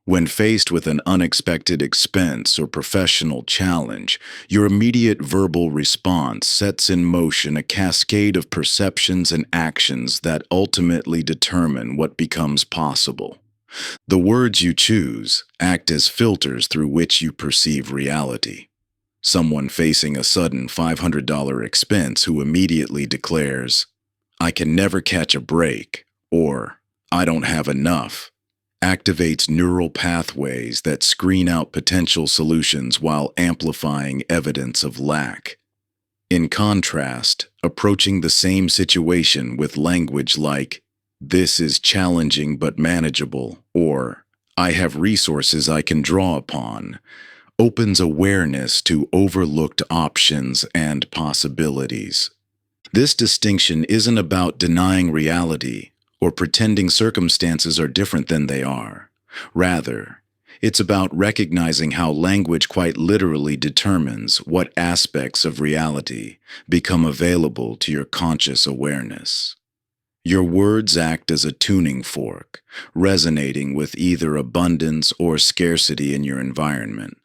When faced with an unexpected expense or professional challenge, your immediate verbal response sets in motion a cascade of perceptions and actions that ultimately determine what becomes possible. The words you choose act as filters through which you perceive reality. Someone facing a sudden $500 expense who immediately declares, "I can never catch a break," or "I don't have enough," activates neural pathways that screen out potential solutions while amplifying evidence of lack. In contrast, approaching the same situation with language like, "This is challenging but manageable," or "I have resources I can draw upon," opens awareness to overlooked options and possibilities. This distinction isn't about denying reality or pretending circumstances are different than they are. Rather, it's about recognizing how language quite literally determines what aspects of reality become available to your conscious awareness. Your words act as a tuning fork, resonating with either abundance or scarcity in your environment.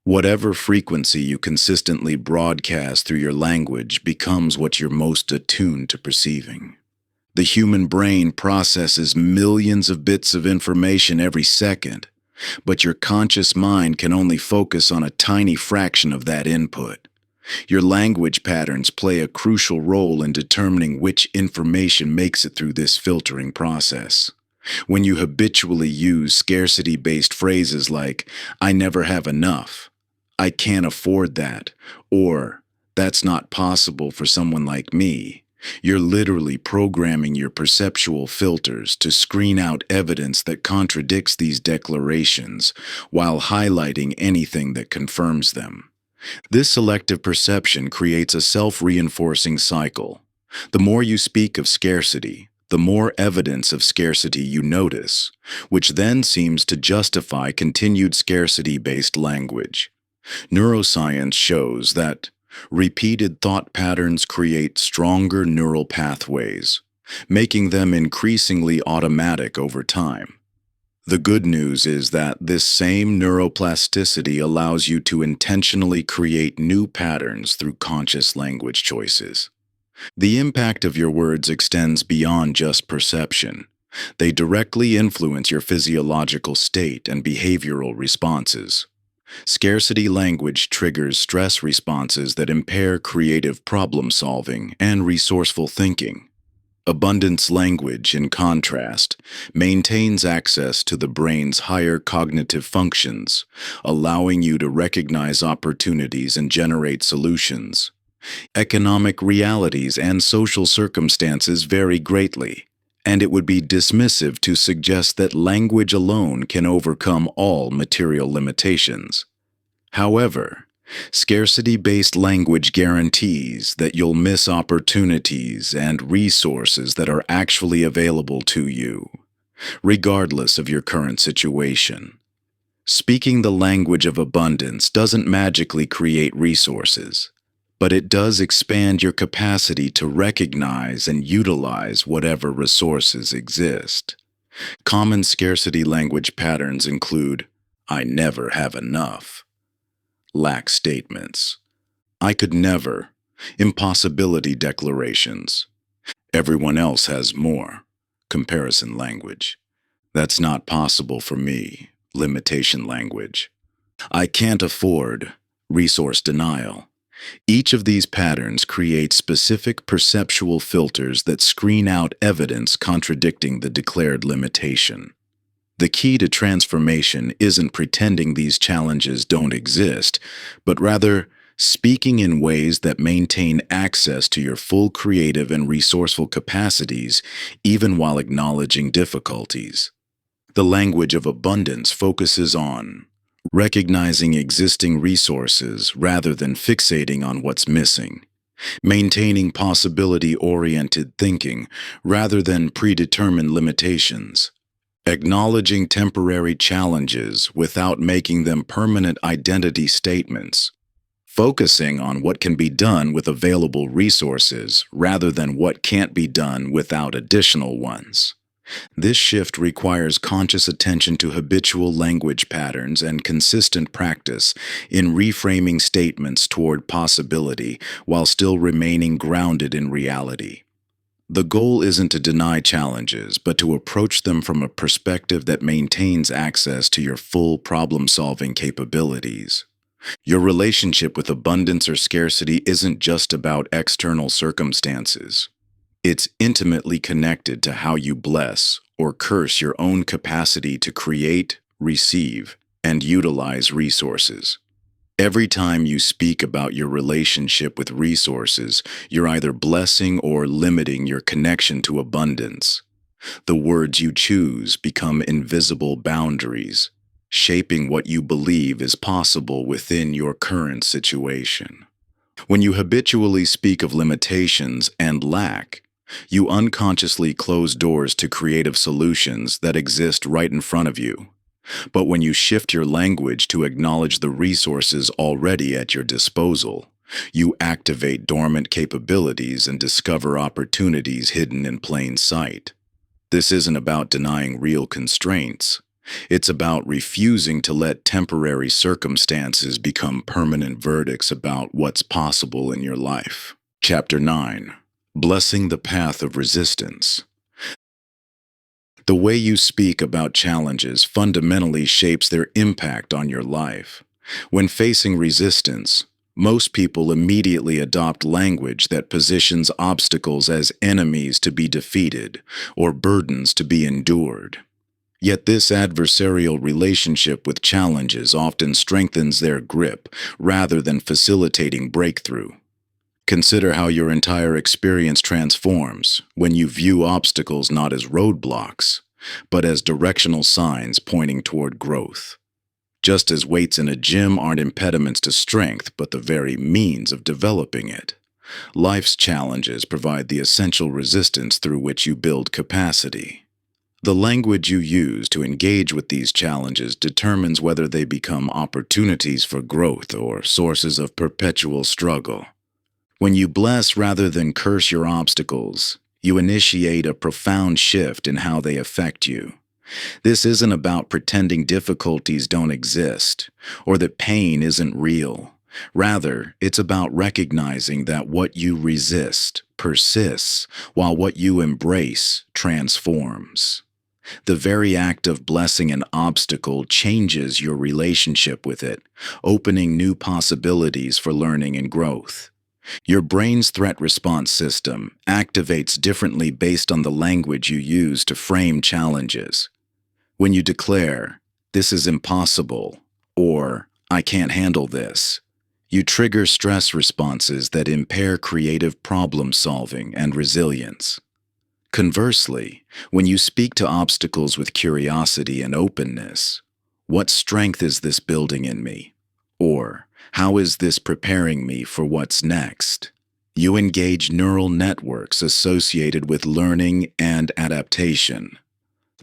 Whatever frequency you consistently broadcast through your language becomes what you're most attuned to perceiving. The human brain processes millions of bits of information every second, but your conscious mind can only focus on a tiny fraction of that input. Your language patterns play a crucial role in determining which information makes it through this filtering process. When you habitually use scarcity-based phrases like, "I never have enough," "I can't afford that," or "that's not possible for someone like me," you're literally programming your perceptual filters to screen out evidence that contradicts these declarations while highlighting anything that confirms them. This selective perception creates a self-reinforcing cycle. The more you speak of scarcity, the more evidence of scarcity you notice, which then seems to justify continued scarcity-based language. Neuroscience shows that repeated thought patterns create stronger neural pathways, making them increasingly automatic over time. The good news is that this same neuroplasticity allows you to intentionally create new patterns through conscious language choices. The impact of your words extends beyond just perception. They directly influence your physiological state and behavioral responses. Scarcity language triggers stress responses that impair creative problem-solving and resourceful thinking. Abundance language, in contrast, maintains access to the brain's higher cognitive functions, allowing you to recognize opportunities and generate solutions. Economic realities and social circumstances vary greatly. and it would be dismissive to suggest that language alone can overcome all material limitations. However, scarcity-based language guarantees that you'll miss opportunities and resources that are actually available to you, regardless of your current situation. Speaking the language of abundance doesn't magically create resources, but it does expand your capacity to recognize and utilize whatever resources exist. Common scarcity language patterns include, "I never have enough," lack statements, "I could never," impossibility declarations, "Everyone else has more," comparison language, "That's not possible for me," limitation language, "I can't afford," resource denial. Each of these patterns creates specific perceptual filters that screen out evidence contradicting the declared limitation. The key to transformation isn't pretending these challenges don't exist, but rather speaking in ways that maintain access to your full creative and resourceful capacities, even while acknowledging difficulties. The language of abundance focuses on recognizing existing resources rather than fixating on what's missing, maintaining possibility-oriented thinking rather than predetermined limitations, acknowledging temporary challenges without making them permanent identity statements, focusing on what can be done with available resources rather than what can't be done without additional ones. This shift requires conscious attention to habitual language patterns and consistent practice in reframing statements toward possibility while still remaining grounded in reality. The goal isn't to deny challenges, but to approach them from a perspective that maintains access to your full problem-solving capabilities. Your relationship with abundance or scarcity isn't just about external circumstances. It's intimately connected to how you bless or curse your own capacity to create, receive, and utilize resources. Every time you speak about your relationship with resources, you're either blessing or limiting your connection to abundance. The words you choose become invisible boundaries, shaping what you believe is possible within your current situation. When you habitually speak of limitations and lack, you unconsciously close doors to creative solutions that exist right in front of you. But when you shift your language to acknowledge the resources already at your disposal, you activate dormant capabilities and discover opportunities hidden in plain sight. This isn't about denying real constraints. It's about refusing to let temporary circumstances become permanent verdicts about what's possible in your life. Chapter 9. Blessing the Path of Resistance. The way you speak about challenges fundamentally shapes their impact on your life. When facing resistance, most people immediately adopt language that positions obstacles as enemies to be defeated or burdens to be endured. Yet this adversarial relationship with challenges often strengthens their grip rather than facilitating breakthrough. Consider how your entire experience transforms when you view obstacles not as roadblocks, but as directional signs pointing toward growth. Just as weights in a gym aren't impediments to strength, but the very means of developing it, life's challenges provide the essential resistance through which you build capacity. The language you use to engage with these challenges determines whether they become opportunities for growth or sources of perpetual struggle. When you bless rather than curse your obstacles, you initiate a profound shift in how they affect you. This isn't about pretending difficulties don't exist or that pain isn't real. Rather, it's about recognizing that what you resist persists, while what you embrace transforms. The very act of blessing an obstacle changes your relationship with it, opening new possibilities for learning and growth. Your brain's threat response system activates differently based on the language you use to frame challenges. When you declare, "This is impossible," or "I can't handle this," you trigger stress responses that impair creative problem solving and resilience. Conversely, when you speak to obstacles with curiosity and openness, what strength is this building in me? Or, how is this preparing me for what's next? You engage neural networks associated with learning and adaptation.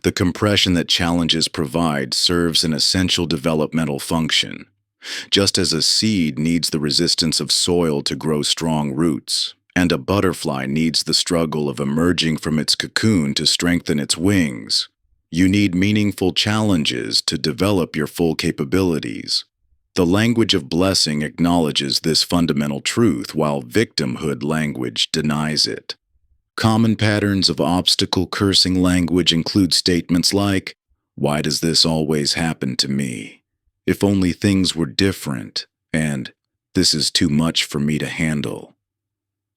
The compression that challenges provide serves an essential developmental function. Just as a seed needs the resistance of soil to grow strong roots, and a butterfly needs the struggle of emerging from its cocoon to strengthen its wings, you need meaningful challenges to develop your full capabilities. The language of blessing acknowledges this fundamental truth while victimhood language denies it. Common patterns of obstacle cursing language include statements like, "Why does this always happen to me? If only things were different," and "This is too much for me to handle."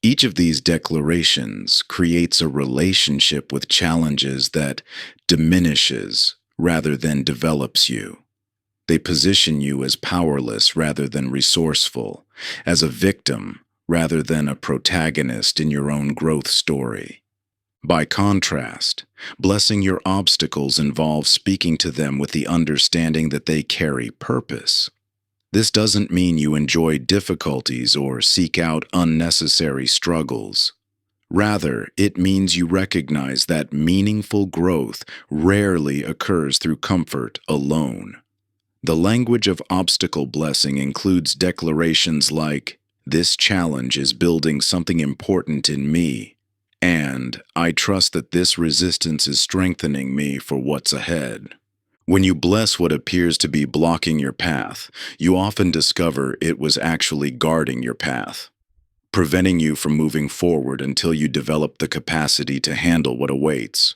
Each of these declarations creates a relationship with challenges that diminishes rather than develops you. They position you as powerless rather than resourceful, as a victim rather than a protagonist in your own growth story. By contrast, blessing your obstacles involves speaking to them with the understanding that they carry purpose. This doesn't mean you enjoy difficulties or seek out unnecessary struggles. Rather, it means you recognize that meaningful growth rarely occurs through comfort alone. The language of obstacle blessing includes declarations like, "This challenge is building something important in me," and "I trust that this resistance is strengthening me for what's ahead." When you bless what appears to be blocking your path, you often discover it was actually guarding your path, preventing you from moving forward until you develop the capacity to handle what awaits.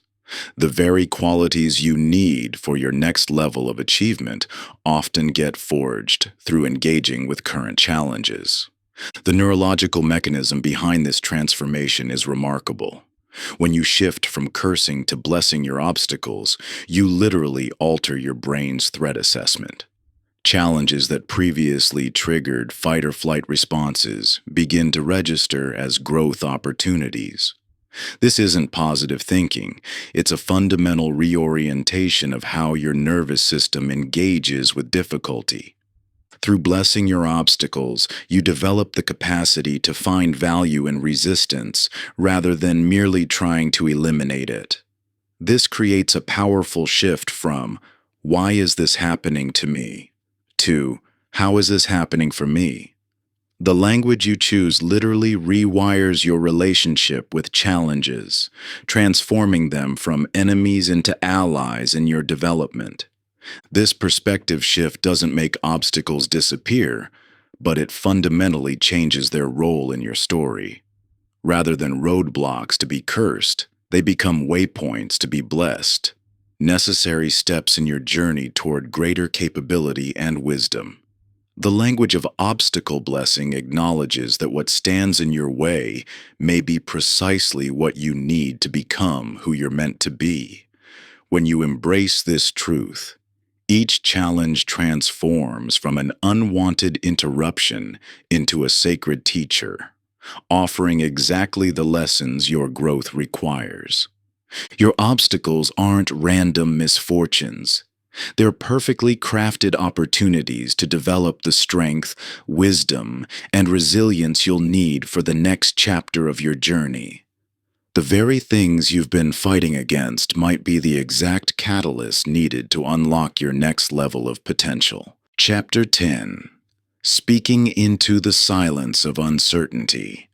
The very qualities you need for your next level of achievement often get forged through engaging with current challenges. The neurological mechanism behind this transformation is remarkable. When you shift from cursing to blessing your obstacles, you literally alter your brain's threat assessment. Challenges that previously triggered fight or flight responses begin to register as growth opportunities. This isn't positive thinking, it's a fundamental reorientation of how your nervous system engages with difficulty. Through blessing your obstacles, you develop the capacity to find value in resistance rather than merely trying to eliminate it. This creates a powerful shift from, "Why is this happening to me?" to, "How is this happening for me?" The language you choose literally rewires your relationship with challenges, transforming them from enemies into allies in your development. This perspective shift doesn't make obstacles disappear, but it fundamentally changes their role in your story. Rather than roadblocks to be cursed, they become waypoints to be blessed, necessary steps in your journey toward greater capability and wisdom. The language of obstacle blessing acknowledges that what stands in your way may be precisely what you need to become who you're meant to be. When you embrace this truth, each challenge transforms from an unwanted interruption into a sacred teacher, offering exactly the lessons your growth requires. Your obstacles aren't random misfortunes. They're perfectly crafted opportunities to develop the strength, wisdom, and resilience you'll need for the next chapter of your journey. The very things you've been fighting against might be the exact catalyst needed to unlock your next level of potential. Chapter 10. Speaking into the silence of uncertainty.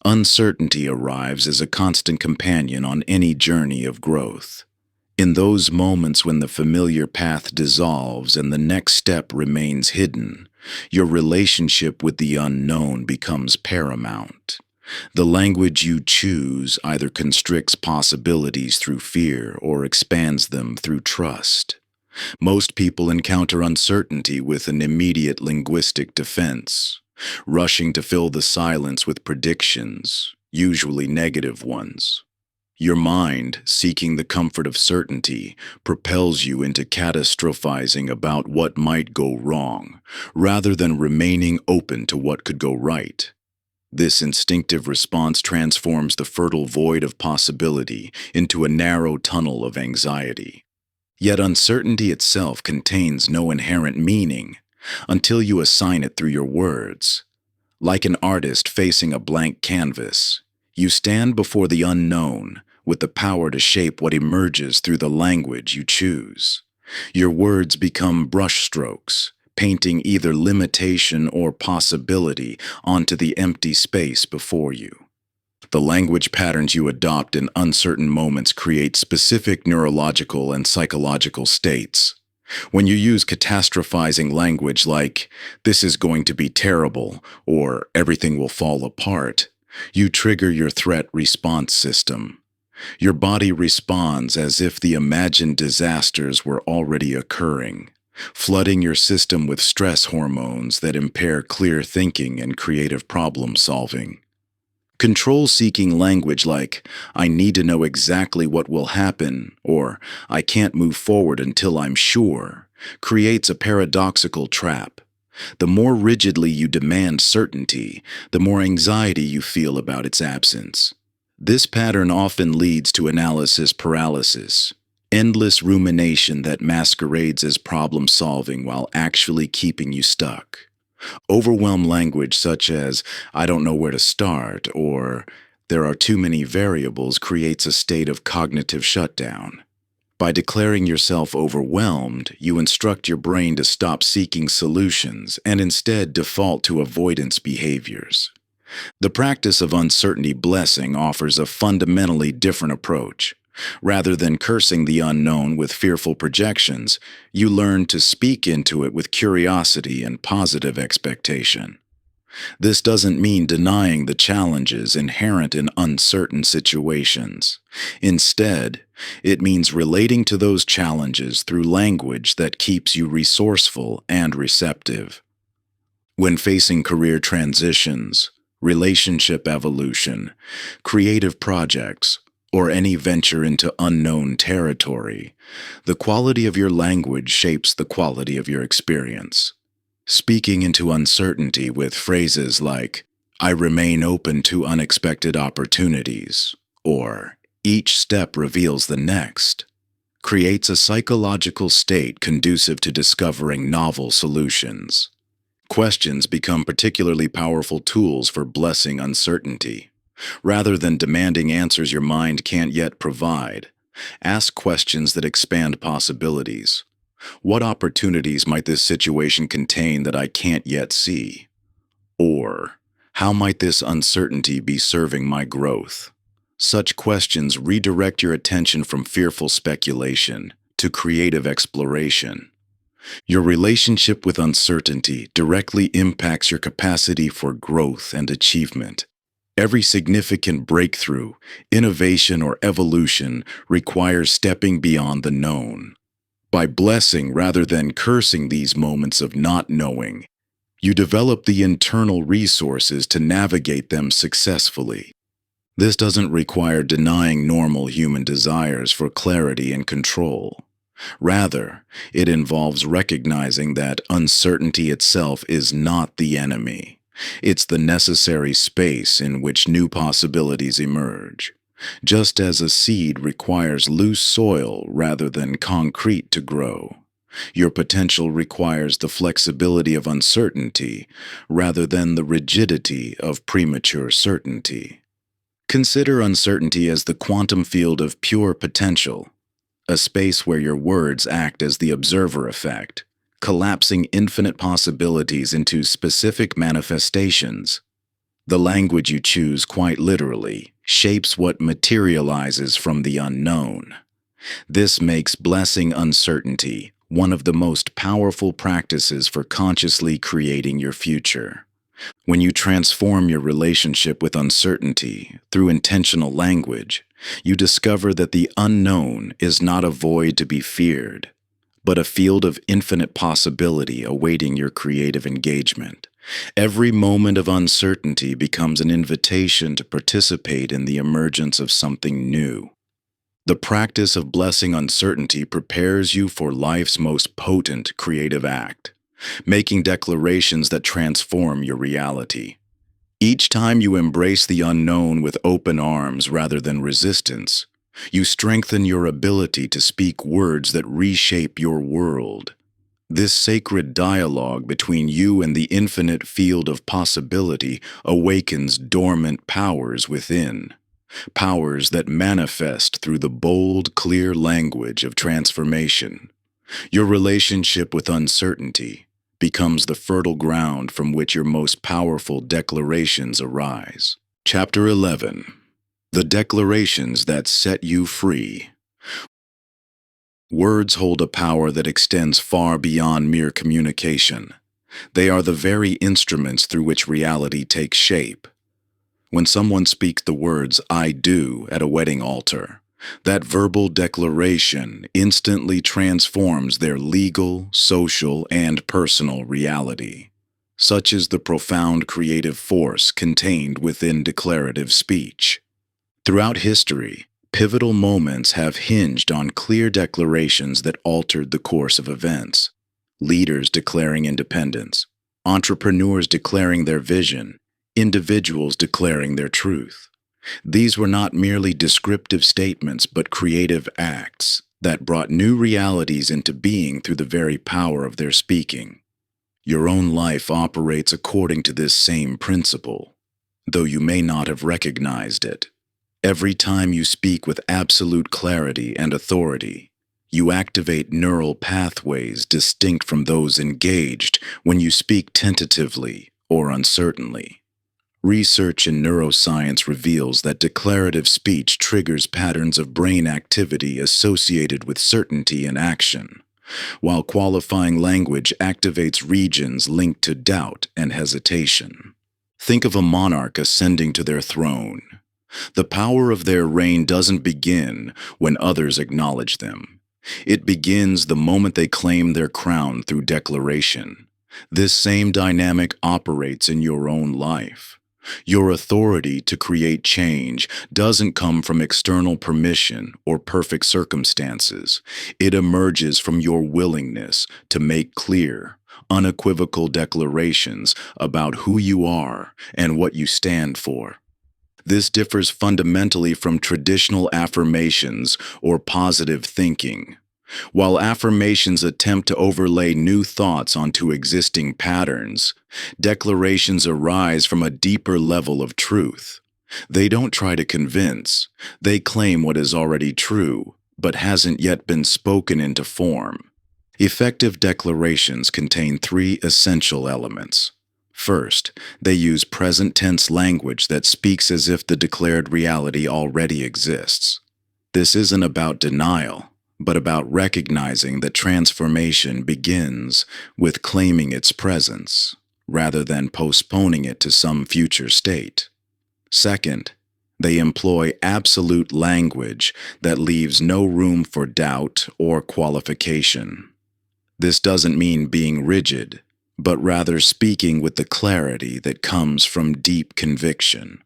Uncertainty arrives as a constant companion on any journey of growth. In those moments when the familiar path dissolves and the next step remains hidden, your relationship with the unknown becomes paramount. The language you choose either constricts possibilities through fear or expands them through trust. Most people encounter uncertainty with an immediate linguistic defense, rushing to fill the silence with predictions, usually negative ones. Your mind, seeking the comfort of certainty, propels you into catastrophizing about what might go wrong, rather than remaining open to what could go right. This instinctive response transforms the fertile void of possibility into a narrow tunnel of anxiety. Yet uncertainty itself contains no inherent meaning until you assign it through your words. Like an artist facing a blank canvas, you stand before the unknown with the power to shape what emerges through the language you choose. Your words become brushstrokes, painting either limitation or possibility onto the empty space before you. The language patterns you adopt in uncertain moments create specific neurological and psychological states. When you use catastrophizing language like, "this is going to be terrible," or "everything will fall apart," you trigger your threat response system. Your body responds as if the imagined disasters were already occurring, flooding your system with stress hormones that impair clear thinking and creative problem solving. Control-seeking language like, "I need to know exactly what will happen," or "I can't move forward until I'm sure," creates a paradoxical trap. The more rigidly you demand certainty, the more anxiety you feel about its absence. This pattern often leads to analysis paralysis, endless rumination that masquerades as problem solving while actually keeping you stuck. Overwhelm language such as, "I don't know where to start," or "there are too many variables," creates a state of cognitive shutdown. By declaring yourself overwhelmed, you instruct your brain to stop seeking solutions and instead default to avoidance behaviors. The practice of uncertainty blessing offers a fundamentally different approach. Rather than cursing the unknown with fearful projections, you learn to speak into it with curiosity and positive expectation. This doesn't mean denying the challenges inherent in uncertain situations. Instead, it means relating to those challenges through language that keeps you resourceful and receptive. When facing career transitions, relationship evolution, creative projects, or any venture into unknown territory, the quality of your language shapes the quality of your experience. Speaking into uncertainty with phrases like, "I remain open to unexpected opportunities," or "each step reveals the next," creates a psychological state conducive to discovering novel solutions. Questions become particularly powerful tools for blessing uncertainty. Rather than demanding answers your mind can't yet provide, ask questions that expand possibilities. What opportunities might this situation contain that I can't yet see? Or, how might this uncertainty be serving my growth? Such questions redirect your attention from fearful speculation to creative exploration. Your relationship with uncertainty directly impacts your capacity for growth and achievement. Every significant breakthrough, innovation, or evolution requires stepping beyond the known. By blessing rather than cursing these moments of not knowing, you develop the internal resources to navigate them successfully. This doesn't require denying normal human desires for clarity and control. Rather, it involves recognizing that uncertainty itself is not the enemy. It's the necessary space in which new possibilities emerge. Just as a seed requires loose soil rather than concrete to grow, your potential requires the flexibility of uncertainty rather than the rigidity of premature certainty. Consider uncertainty as the quantum field of pure potential, a space where your words act as the observer effect, collapsing infinite possibilities into specific manifestations. The language you choose, quite literally, shapes what materializes from the unknown. This makes blessing uncertainty one of the most powerful practices for consciously creating your future. When you transform your relationship with uncertainty through intentional language, you discover that the unknown is not a void to be feared, but a field of infinite possibility awaiting your creative engagement. Every moment of uncertainty becomes an invitation to participate in the emergence of something new. The practice of blessing uncertainty prepares you for life's most potent creative act, making declarations that transform your reality. Each time you embrace the unknown with open arms rather than resistance, you strengthen your ability to speak words that reshape your world. This sacred dialogue between you and the infinite field of possibility awakens dormant powers within, powers that manifest through the bold, clear language of transformation. Your relationship with uncertainty becomes the fertile ground from which your most powerful declarations arise. Chapter 11. The Declarations That Set You Free. Words hold a power that extends far beyond mere communication. They are the very instruments through which reality takes shape. When someone speaks the words, "I do," at a wedding altar, that verbal declaration instantly transforms their legal, social, and personal reality. Such is the profound creative force contained within declarative speech. Throughout history, pivotal moments have hinged on clear declarations that altered the course of events. Leaders declaring independence, entrepreneurs declaring their vision, individuals declaring their truth. These were not merely descriptive statements but creative acts that brought new realities into being through the very power of their speaking. Your own life operates according to this same principle, though you may not have recognized it. Every time you speak with absolute clarity and authority, you activate neural pathways distinct from those engaged when you speak tentatively or uncertainly. Research in neuroscience reveals that declarative speech triggers patterns of brain activity associated with certainty and action, while qualifying language activates regions linked to doubt and hesitation. Think of a monarch ascending to their throne. The power of their reign doesn't begin when others acknowledge them. It begins the moment they claim their crown through declaration. This same dynamic operates in your own life. Your authority to create change doesn't come from external permission or perfect circumstances. It emerges from your willingness to make clear, unequivocal declarations about who you are and what you stand for. This differs fundamentally from traditional affirmations or positive thinking. While affirmations attempt to overlay new thoughts onto existing patterns, declarations arise from a deeper level of truth. They don't try to convince, they claim what is already true, but hasn't yet been spoken into form. Effective declarations contain three essential elements. First, they use present tense language that speaks as if the declared reality already exists. This isn't about denial, but about recognizing that transformation begins with claiming its presence, rather than postponing it to some future state. Second, they employ absolute language that leaves no room for doubt or qualification. This doesn't mean being rigid, but rather speaking with the clarity that comes from deep conviction.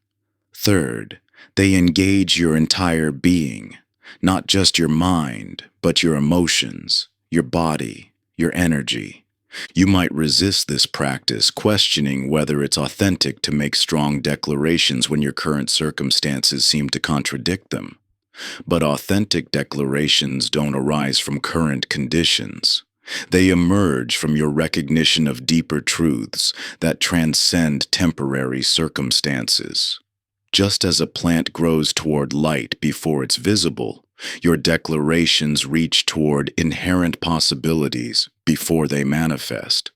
Third, they engage your entire being, not just your mind, but your emotions, your body, your energy. You might resist this practice, questioning whether it's authentic to make strong declarations when your current circumstances seem to contradict them. But authentic declarations don't arise from current conditions. They emerge from your recognition of deeper truths that transcend temporary circumstances. Just as a plant grows toward light before it's visible, your declarations reach toward inherent possibilities before they manifest.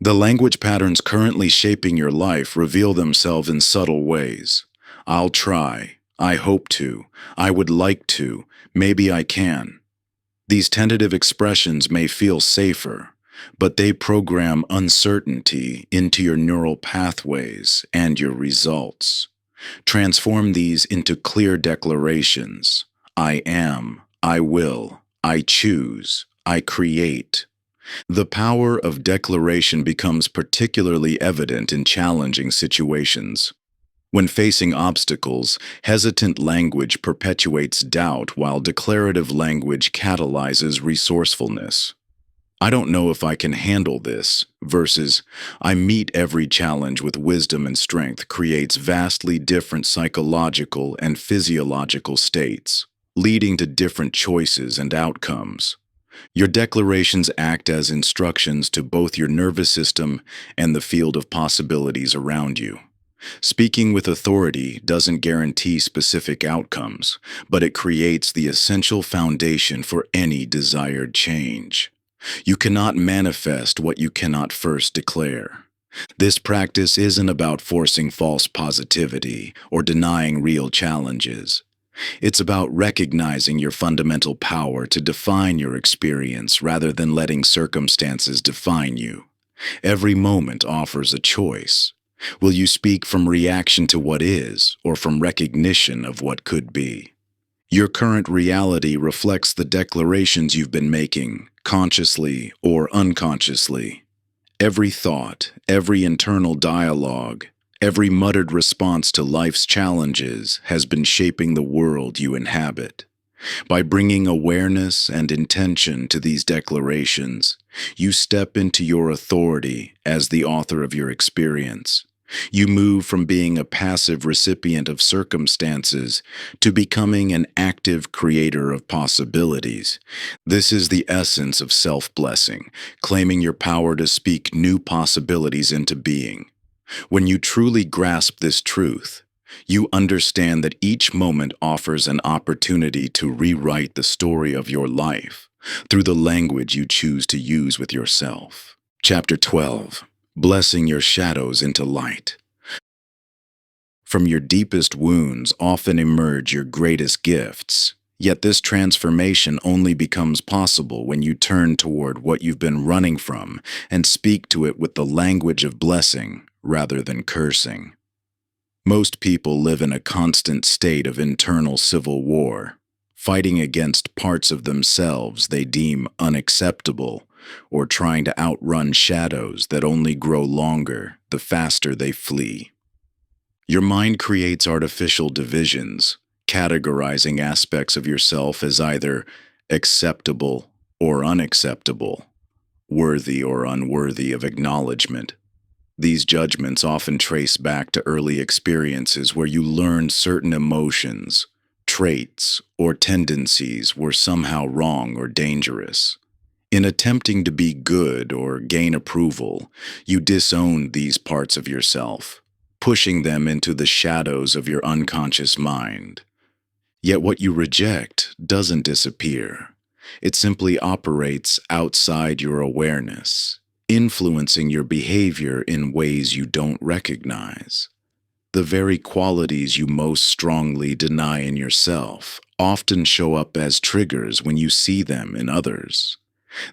The language patterns currently shaping your life reveal themselves in subtle ways. I'll try. I hope to. I would like to. Maybe I can. These tentative expressions may feel safer, but they program uncertainty into your neural pathways and your results. Transform these into clear declarations. I am, I will, I choose, I create. The power of declaration becomes particularly evident in challenging situations. When facing obstacles, hesitant language perpetuates doubt while declarative language catalyzes resourcefulness. I don't know if I can handle this, versus I meet every challenge with wisdom and strength creates vastly different psychological and physiological states, leading to different choices and outcomes. Your declarations act as instructions to both your nervous system and the field of possibilities around you. Speaking with authority doesn't guarantee specific outcomes, but it creates the essential foundation for any desired change. You cannot manifest what you cannot first declare. This practice isn't about forcing false positivity or denying real challenges. It's about recognizing your fundamental power to define your experience rather than letting circumstances define you. Every moment offers a choice. Will you speak from reaction to what is, or from recognition of what could be? Your current reality reflects the declarations you've been making, consciously or unconsciously. Every thought, every internal dialogue, every muttered response to life's challenges has been shaping the world you inhabit. By bringing awareness and intention to these declarations, you step into your authority as the author of your experience. You move from being a passive recipient of circumstances to becoming an active creator of possibilities. This is the essence of self-blessing, claiming your power to speak new possibilities into being. When you truly grasp this truth, you understand that each moment offers an opportunity to rewrite the story of your life through the language you choose to use with yourself. Chapter 12. Blessing your shadows into light. From your deepest wounds often emerge your greatest gifts, yet this transformation only becomes possible when you turn toward what you've been running from and speak to it with the language of blessing rather than cursing. Most people live in a constant state of internal civil war, fighting against parts of themselves they deem unacceptable, or trying to outrun shadows that only grow longer the faster they flee. Your mind creates artificial divisions, categorizing aspects of yourself as either acceptable or unacceptable, worthy or unworthy of acknowledgement. These judgments often trace back to early experiences where you learned certain emotions, traits, or tendencies were somehow wrong or dangerous. In attempting to be good or gain approval, you disown these parts of yourself, pushing them into the shadows of your unconscious mind. Yet what you reject doesn't disappear. It simply operates outside your awareness, influencing your behavior in ways you don't recognize. The very qualities you most strongly deny in yourself often show up as triggers when you see them in others.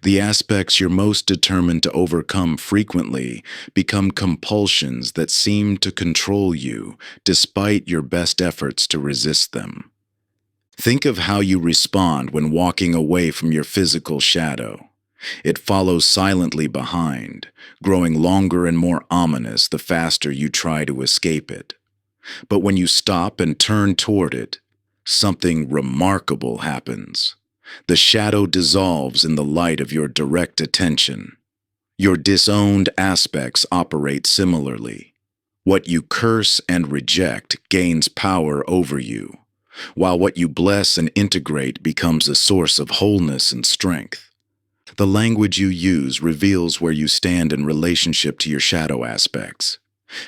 The aspects you're most determined to overcome frequently become compulsions that seem to control you despite your best efforts to resist them. Think of how you respond when walking away from your physical shadow. It follows silently behind, growing longer and more ominous the faster you try to escape it. But when you stop and turn toward it, something remarkable happens. The shadow dissolves in the light of your direct attention. Your disowned aspects operate similarly. What you curse and reject gains power over you, while what you bless and integrate becomes a source of wholeness and strength. The language you use reveals where you stand in relationship to your shadow aspects.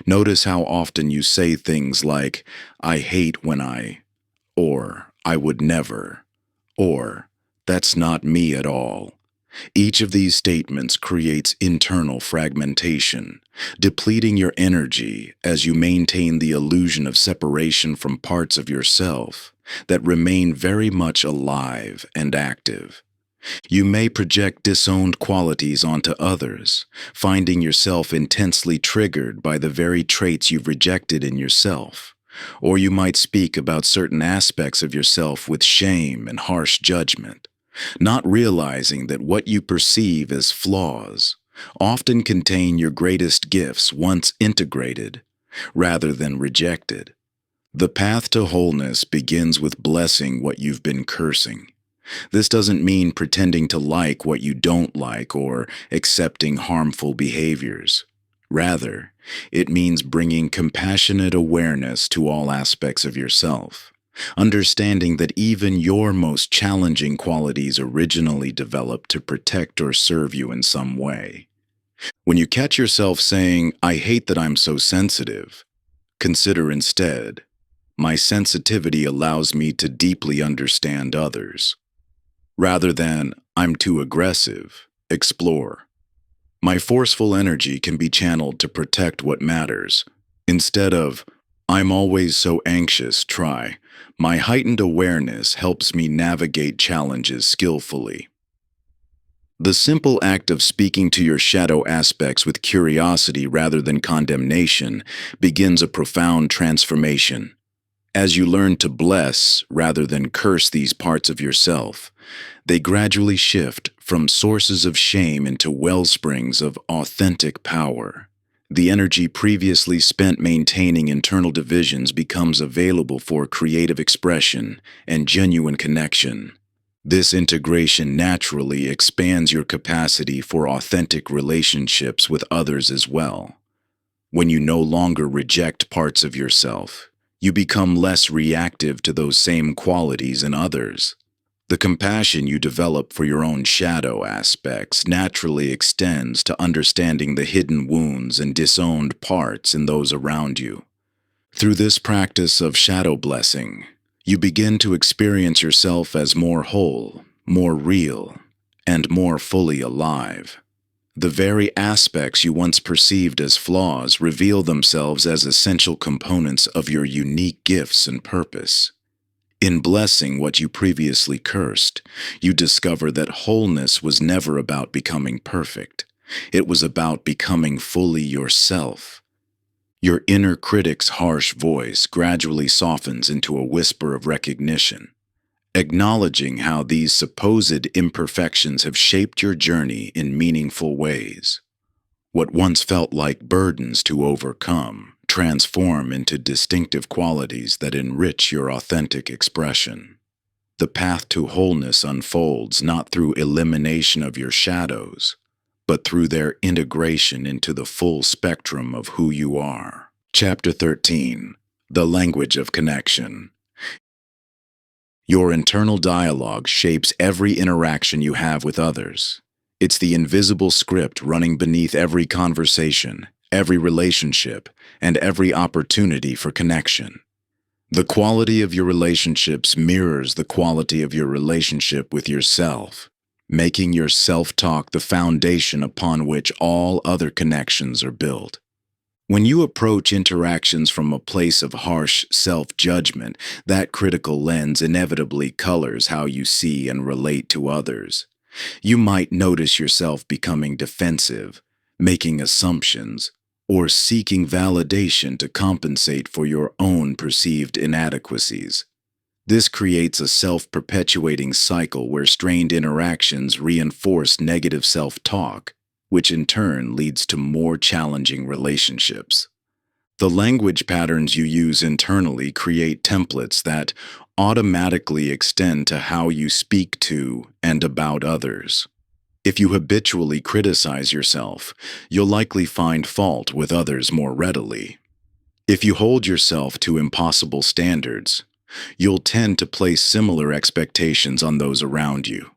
Notice how often you say things like, "I hate when I," or "I would never," or "That's not me at all." Each of these statements creates internal fragmentation, depleting your energy as you maintain the illusion of separation from parts of yourself that remain very much alive and active. You may project disowned qualities onto others, finding yourself intensely triggered by the very traits you've rejected in yourself. Or you might speak about certain aspects of yourself with shame and harsh judgment, not realizing that what you perceive as flaws often contain your greatest gifts once integrated, rather than rejected. The path to wholeness begins with blessing what you've been cursing. This doesn't mean pretending to like what you don't like or accepting harmful behaviors. Rather, it means bringing compassionate awareness to all aspects of yourself, understanding that even your most challenging qualities originally developed to protect or serve you in some way. When you catch yourself saying, "I hate that I'm so sensitive," consider instead, "My sensitivity allows me to deeply understand others." Rather than, "I'm too aggressive," explore, "My forceful energy can be channeled to protect what matters." Instead of, "I'm always so anxious," try, "My heightened awareness helps me navigate challenges skillfully." The simple act of speaking to your shadow aspects with curiosity rather than condemnation begins a profound transformation. As you learn to bless rather than curse these parts of yourself, they gradually shift from sources of shame into wellsprings of authentic power. The energy previously spent maintaining internal divisions becomes available for creative expression and genuine connection. This integration naturally expands your capacity for authentic relationships with others as well. When you no longer reject parts of yourself, you become less reactive to those same qualities in others. The compassion you develop for your own shadow aspects naturally extends to understanding the hidden wounds and disowned parts in those around you. Through this practice of shadow blessing, you begin to experience yourself as more whole, more real, and more fully alive. The very aspects you once perceived as flaws reveal themselves as essential components of your unique gifts and purpose. In blessing what you previously cursed, you discover that wholeness was never about becoming perfect. It was about becoming fully yourself. Your inner critic's harsh voice gradually softens into a whisper of recognition, acknowledging how these supposed imperfections have shaped your journey in meaningful ways. What once felt like burdens to overcome transform into distinctive qualities that enrich your authentic expression. The path to wholeness unfolds not through elimination of your shadows, but through their integration into the full spectrum of who you are. Chapter 13. The Language of Connection. Your internal dialogue shapes every interaction you have with others. It's the invisible script running beneath every conversation, every relationship, and every opportunity for connection. The quality of your relationships mirrors the quality of your relationship with yourself, making your self-talk the foundation upon which all other connections are built. When you approach interactions from a place of harsh self-judgment, that critical lens inevitably colors how you see and relate to others. You might notice yourself becoming defensive, making assumptions, or seeking validation to compensate for your own perceived inadequacies. This creates a self-perpetuating cycle where strained interactions reinforce negative self-talk, which in turn leads to more challenging relationships. The language patterns you use internally create templates that automatically extend to how you speak to and about others. If you habitually criticize yourself, you'll likely find fault with others more readily. If you hold yourself to impossible standards, you'll tend to place similar expectations on those around you.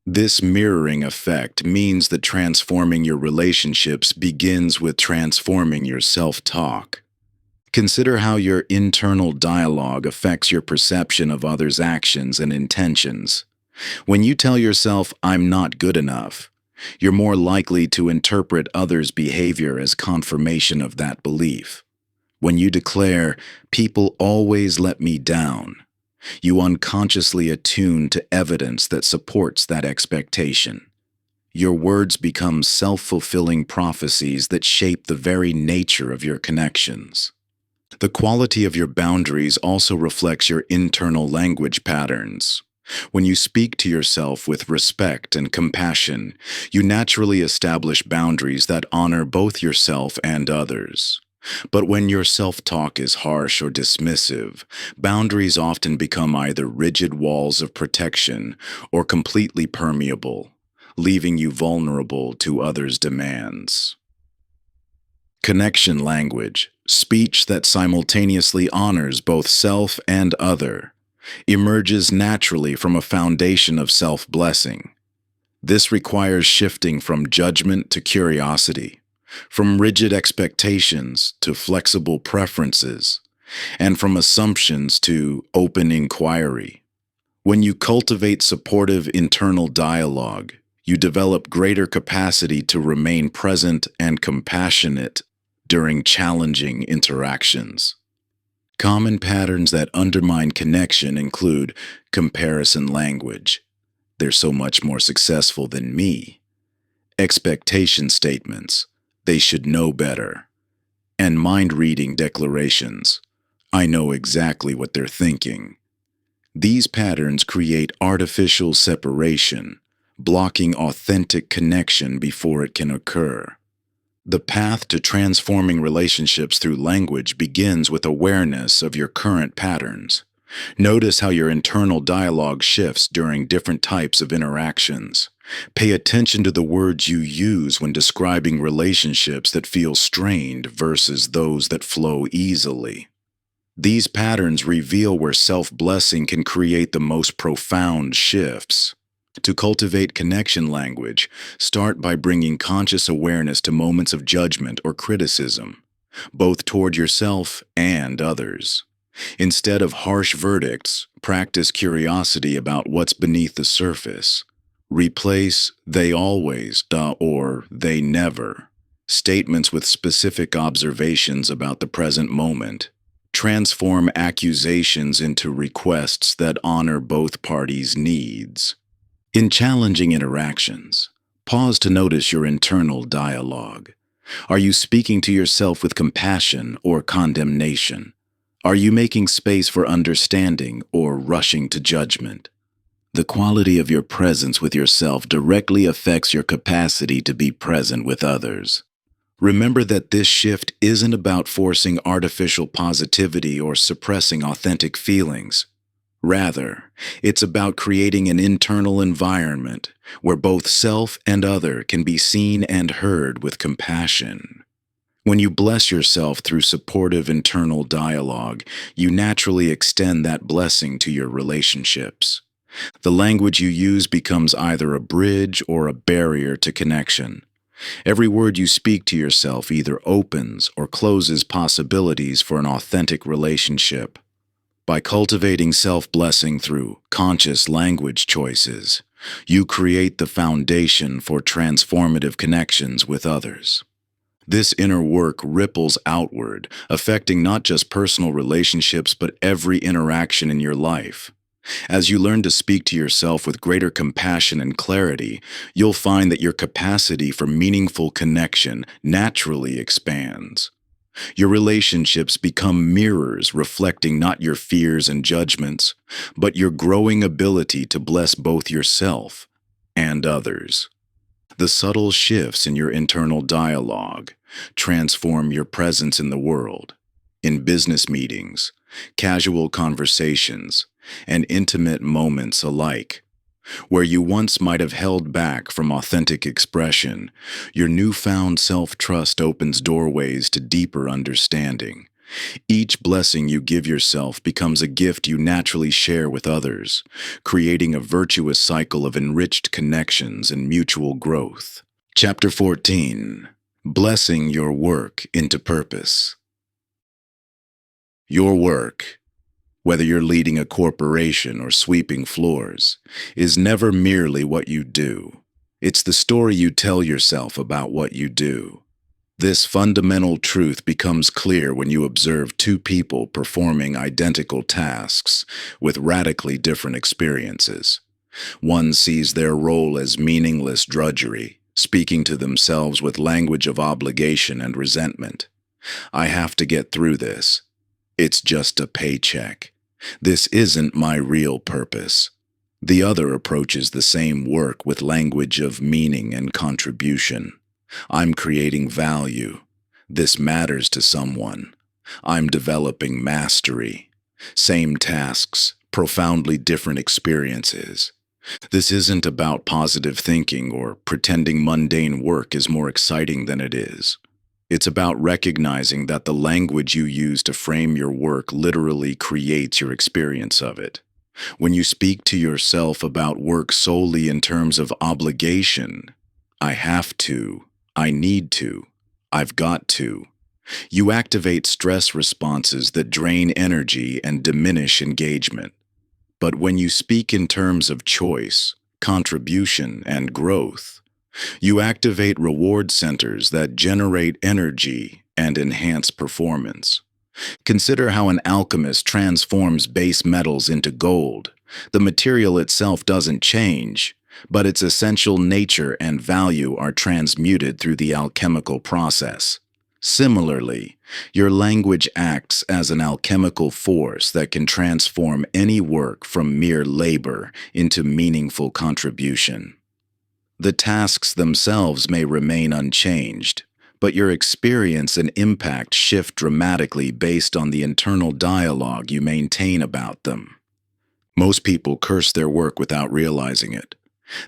This mirroring effect means that transforming your relationships begins with transforming your self-talk. Consider how your internal dialogue affects your perception of others' actions and intentions. When you tell yourself, "I'm not good enough," you're more likely to interpret others' behavior as confirmation of that belief. When you declare, "People always let me down," you unconsciously attune to evidence that supports that expectation. Your words become self-fulfilling prophecies that shape the very nature of your connections. The quality of your boundaries also reflects your internal language patterns. When you speak to yourself with respect and compassion, you naturally establish boundaries that honor both yourself and others. But when your self-talk is harsh or dismissive, boundaries often become either rigid walls of protection or completely permeable, leaving you vulnerable to others' demands. Connection language, speech that simultaneously honors both self and other, emerges naturally from a foundation of self-blessing. This requires shifting from judgment to curiosity, from rigid expectations to flexible preferences, and from assumptions to open inquiry. When you cultivate supportive internal dialogue, you develop greater capacity to remain present and compassionate during challenging interactions. Common patterns that undermine connection include comparison language. They're so much more successful than me. Expectation statements. They should know better. And mind-reading declarations. I know exactly what they're thinking. These patterns create artificial separation, blocking authentic connection before it can occur. The path to transforming relationships through language begins with awareness of your current patterns. Notice how your internal dialogue shifts during different types of interactions. Pay attention to the words you use when describing relationships that feel strained versus those that flow easily. These patterns reveal where self-blessing can create the most profound shifts. To cultivate connection language, start by bringing conscious awareness to moments of judgment or criticism, both toward yourself and others. Instead of harsh verdicts, practice curiosity about what's beneath the surface. Replace "they always" or "they never" statements with specific observations about the present moment. Transform accusations into requests that honor both parties' needs. In challenging interactions, pause to notice your internal dialogue. Are you speaking to yourself with compassion or condemnation? Are you making space for understanding or rushing to judgment? The quality of your presence with yourself directly affects your capacity to be present with others. Remember that this shift isn't about forcing artificial positivity or suppressing authentic feelings. Rather, it's about creating an internal environment where both self and other can be seen and heard with compassion. When you bless yourself through supportive internal dialogue, you naturally extend that blessing to your relationships. The language you use becomes either a bridge or a barrier to connection. Every word you speak to yourself either opens or closes possibilities for an authentic relationship. By cultivating self-blessing through conscious language choices, you create the foundation for transformative connections with others. This inner work ripples outward, affecting not just personal relationships but every interaction in your life. As you learn to speak to yourself with greater compassion and clarity, you'll find that your capacity for meaningful connection naturally expands. Your relationships become mirrors reflecting not your fears and judgments, but your growing ability to bless both yourself and others. The subtle shifts in your internal dialogue transform your presence in the world, in business meetings, casual conversations, and intimate moments alike. Where you once might have held back from authentic expression, your newfound self-trust opens doorways to deeper understanding. Each blessing you give yourself becomes a gift you naturally share with others, creating a virtuous cycle of enriched connections and mutual growth. Chapter 14. Blessing your work into purpose. Your work, whether you're leading a corporation or sweeping floors, is never merely what you do. It's the story you tell yourself about what you do. This fundamental truth becomes clear when you observe two people performing identical tasks with radically different experiences. One sees their role as meaningless drudgery, speaking to themselves with language of obligation and resentment. I have to get through this. It's just a paycheck. This isn't my real purpose. The other approaches the same work with language of meaning and contribution. I'm creating value. This matters to someone. I'm developing mastery. Same tasks, profoundly different experiences. This isn't about positive thinking or pretending mundane work is more exciting than it is. It's about recognizing that the language you use to frame your work literally creates your experience of it. When you speak to yourself about work solely in terms of obligation, I have to, I need to, I've got to, you activate stress responses that drain energy and diminish engagement. But when you speak in terms of choice, contribution, and growth, you activate reward centers that generate energy and enhance performance. Consider how an alchemist transforms base metals into gold. The material itself doesn't change, but its essential nature and value are transmuted through the alchemical process. Similarly, your language acts as an alchemical force that can transform any work from mere labor into meaningful contribution. The tasks themselves may remain unchanged, but your experience and impact shift dramatically based on the internal dialogue you maintain about them. Most people curse their work without realizing it.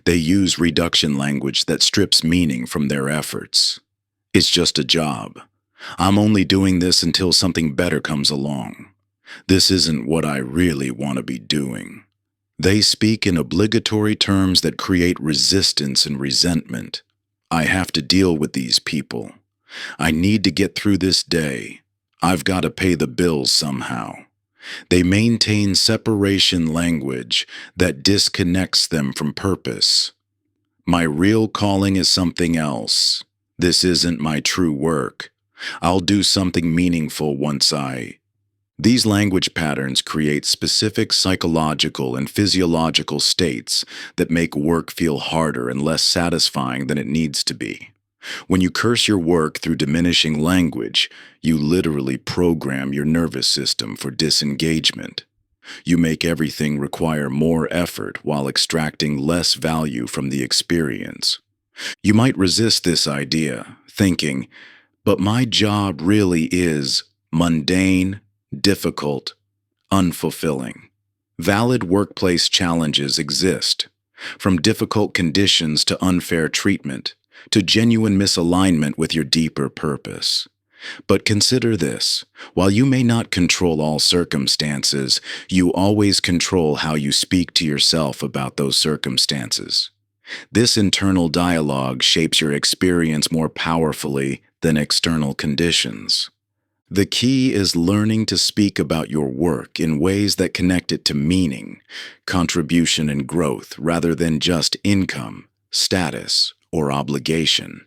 They use reduction language that strips meaning from their efforts. It's just a job. I'm only doing this until something better comes along. This isn't what I really want to be doing. They speak in obligatory terms that create resistance and resentment. I have to deal with these people. I need to get through this day. I've got to pay the bills somehow. They maintain separation language that disconnects them from purpose. My real calling is something else. This isn't my true work. I'll do something meaningful once These language patterns create specific psychological and physiological states that make work feel harder and less satisfying than it needs to be. When you curse your work through diminishing language, you literally program your nervous system for disengagement. You make everything require more effort while extracting less value from the experience. You might resist this idea, thinking, but my job really is mundane, difficult, unfulfilling. Valid workplace challenges exist, from difficult conditions to unfair treatment, to genuine misalignment with your deeper purpose. But consider this, while you may not control all circumstances, you always control how you speak to yourself about those circumstances. This internal dialogue shapes your experience more powerfully than external conditions. The key is learning to speak about your work in ways that connect it to meaning, contribution, and growth rather than just income, status, or obligation.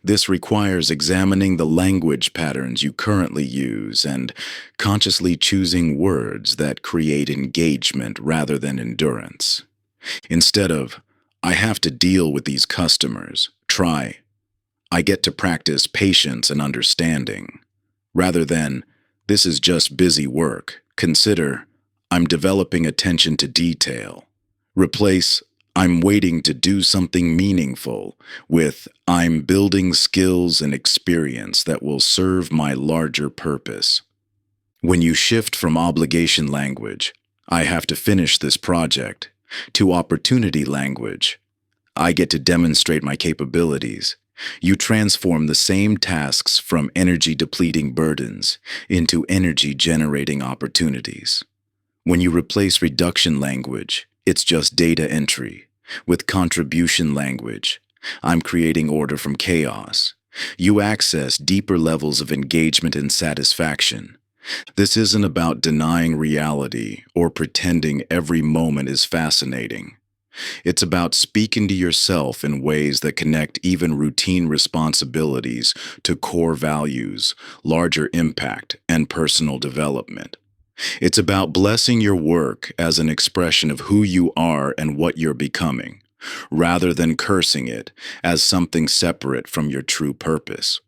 This requires examining the language patterns you currently use and consciously choosing words that create engagement rather than endurance. Instead of, I have to deal with these customers, try, I get to practice patience and understanding. Rather than, this is just busy work, consider, I'm developing attention to detail. Replace, I'm waiting to do something meaningful with, I'm building skills and experience that will serve my larger purpose. When you shift from obligation language, I have to finish this project, to opportunity language, I get to demonstrate my capabilities, you transform the same tasks from energy-depleting burdens into energy-generating opportunities. When you replace reduction language, it's just data entry. With contribution language, I'm creating order from chaos. You access deeper levels of engagement and satisfaction. This isn't about denying reality or pretending every moment is fascinating. It's about speaking to yourself in ways that connect even routine responsibilities to core values, larger impact, and personal development. It's about blessing your work as an expression of who you are and what you're becoming, rather than cursing it as something separate from your true purpose.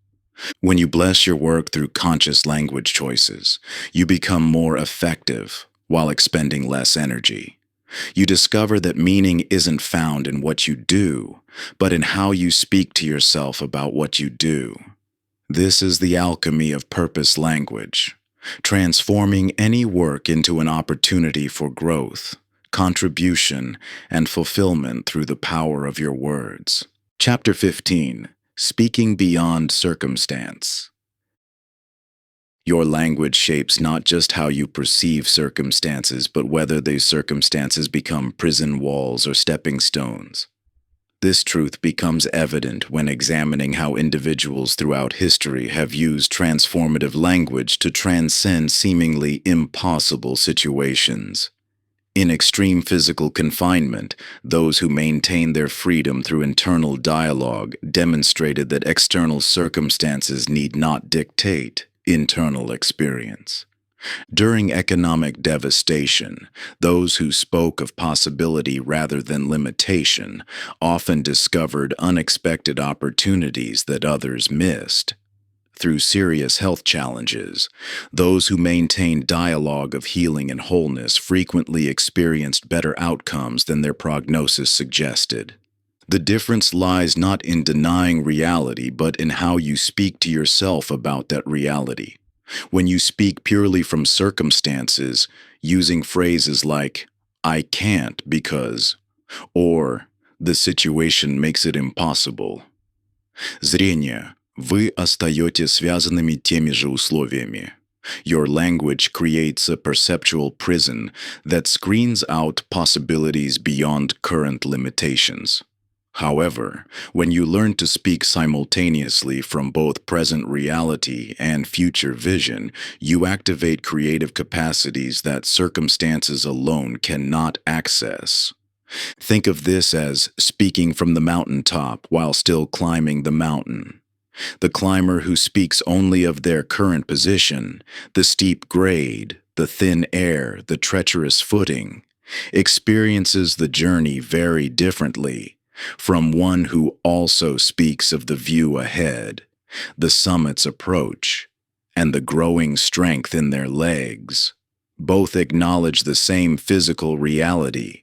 When you bless your work through conscious language choices, you become more effective while expending less energy. You discover that meaning isn't found in what you do, but in how you speak to yourself about what you do. This is the alchemy of purpose language, transforming any work into an opportunity for growth, contribution, and fulfillment through the power of your words. Chapter 15. Speaking Beyond Circumstance. Your language shapes not just how you perceive circumstances, but whether these circumstances become prison walls or stepping stones. This truth becomes evident when examining how individuals throughout history have used transformative language to transcend seemingly impossible situations. In extreme physical confinement, those who maintained their freedom through internal dialogue demonstrated that external circumstances need not dictate internal experience. During economic devastation, those who spoke of possibility rather than limitation often discovered unexpected opportunities that others missed. Through serious health challenges, those who maintained dialogue of healing and wholeness frequently experienced better outcomes than their prognosis suggested. The difference lies not in denying reality, but in how you speak to yourself about that reality. When you speak purely from circumstances, using phrases like, "I can't because," or "the situation makes it impossible." Зрение. Вы остаете связанными теми же условиями. Your language creates a perceptual prison that screens out possibilities beyond current limitations. However, when you learn to speak simultaneously from both present reality and future vision, you activate creative capacities that circumstances alone cannot access. Think of this as speaking from the mountaintop while still climbing the mountain. The climber who speaks only of their current position, the steep grade, the thin air, the treacherous footing, experiences the journey very differently from one who also speaks of the view ahead, the summit's approach, and the growing strength in their legs. Both acknowledge the same physical reality,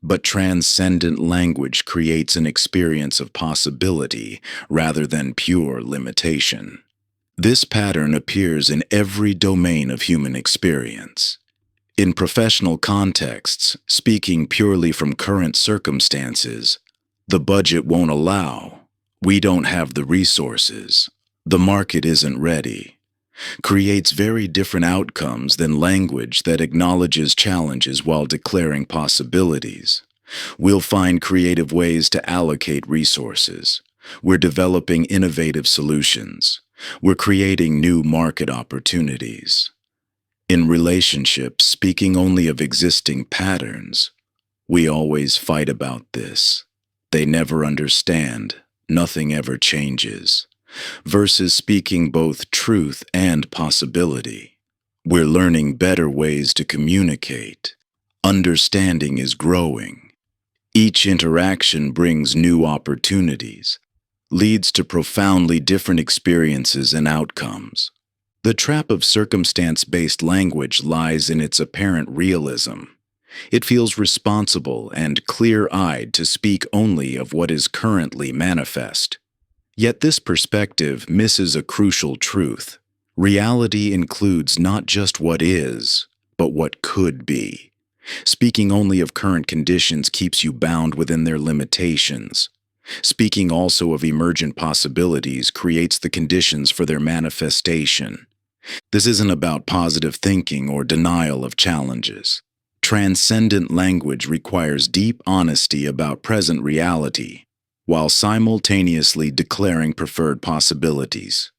but transcendent language creates an experience of possibility rather than pure limitation. This pattern appears in every domain of human experience. In professional contexts, speaking purely from current circumstances, "The budget won't allow," "we don't have the resources," "the market isn't ready," creates very different outcomes than language that acknowledges challenges while declaring possibilities. We'll find creative ways to allocate resources. We're developing innovative solutions. We're creating new market opportunities. In relationships, speaking only of existing patterns, "we always fight about this," "they never understand," "nothing ever changes," versus speaking both truth and possibility. We're learning better ways to communicate. Understanding is growing. Each interaction brings new opportunities, leads to profoundly different experiences and outcomes. The trap of circumstance-based language lies in its apparent realism. It feels responsible and clear-eyed to speak only of what is currently manifest. Yet this perspective misses a crucial truth. Reality includes not just what is, but what could be. Speaking only of current conditions keeps you bound within their limitations. Speaking also of emergent possibilities creates the conditions for their manifestation. This isn't about positive thinking or denial of challenges. Transcendent language requires deep honesty about present reality, while simultaneously declaring preferred possibilities.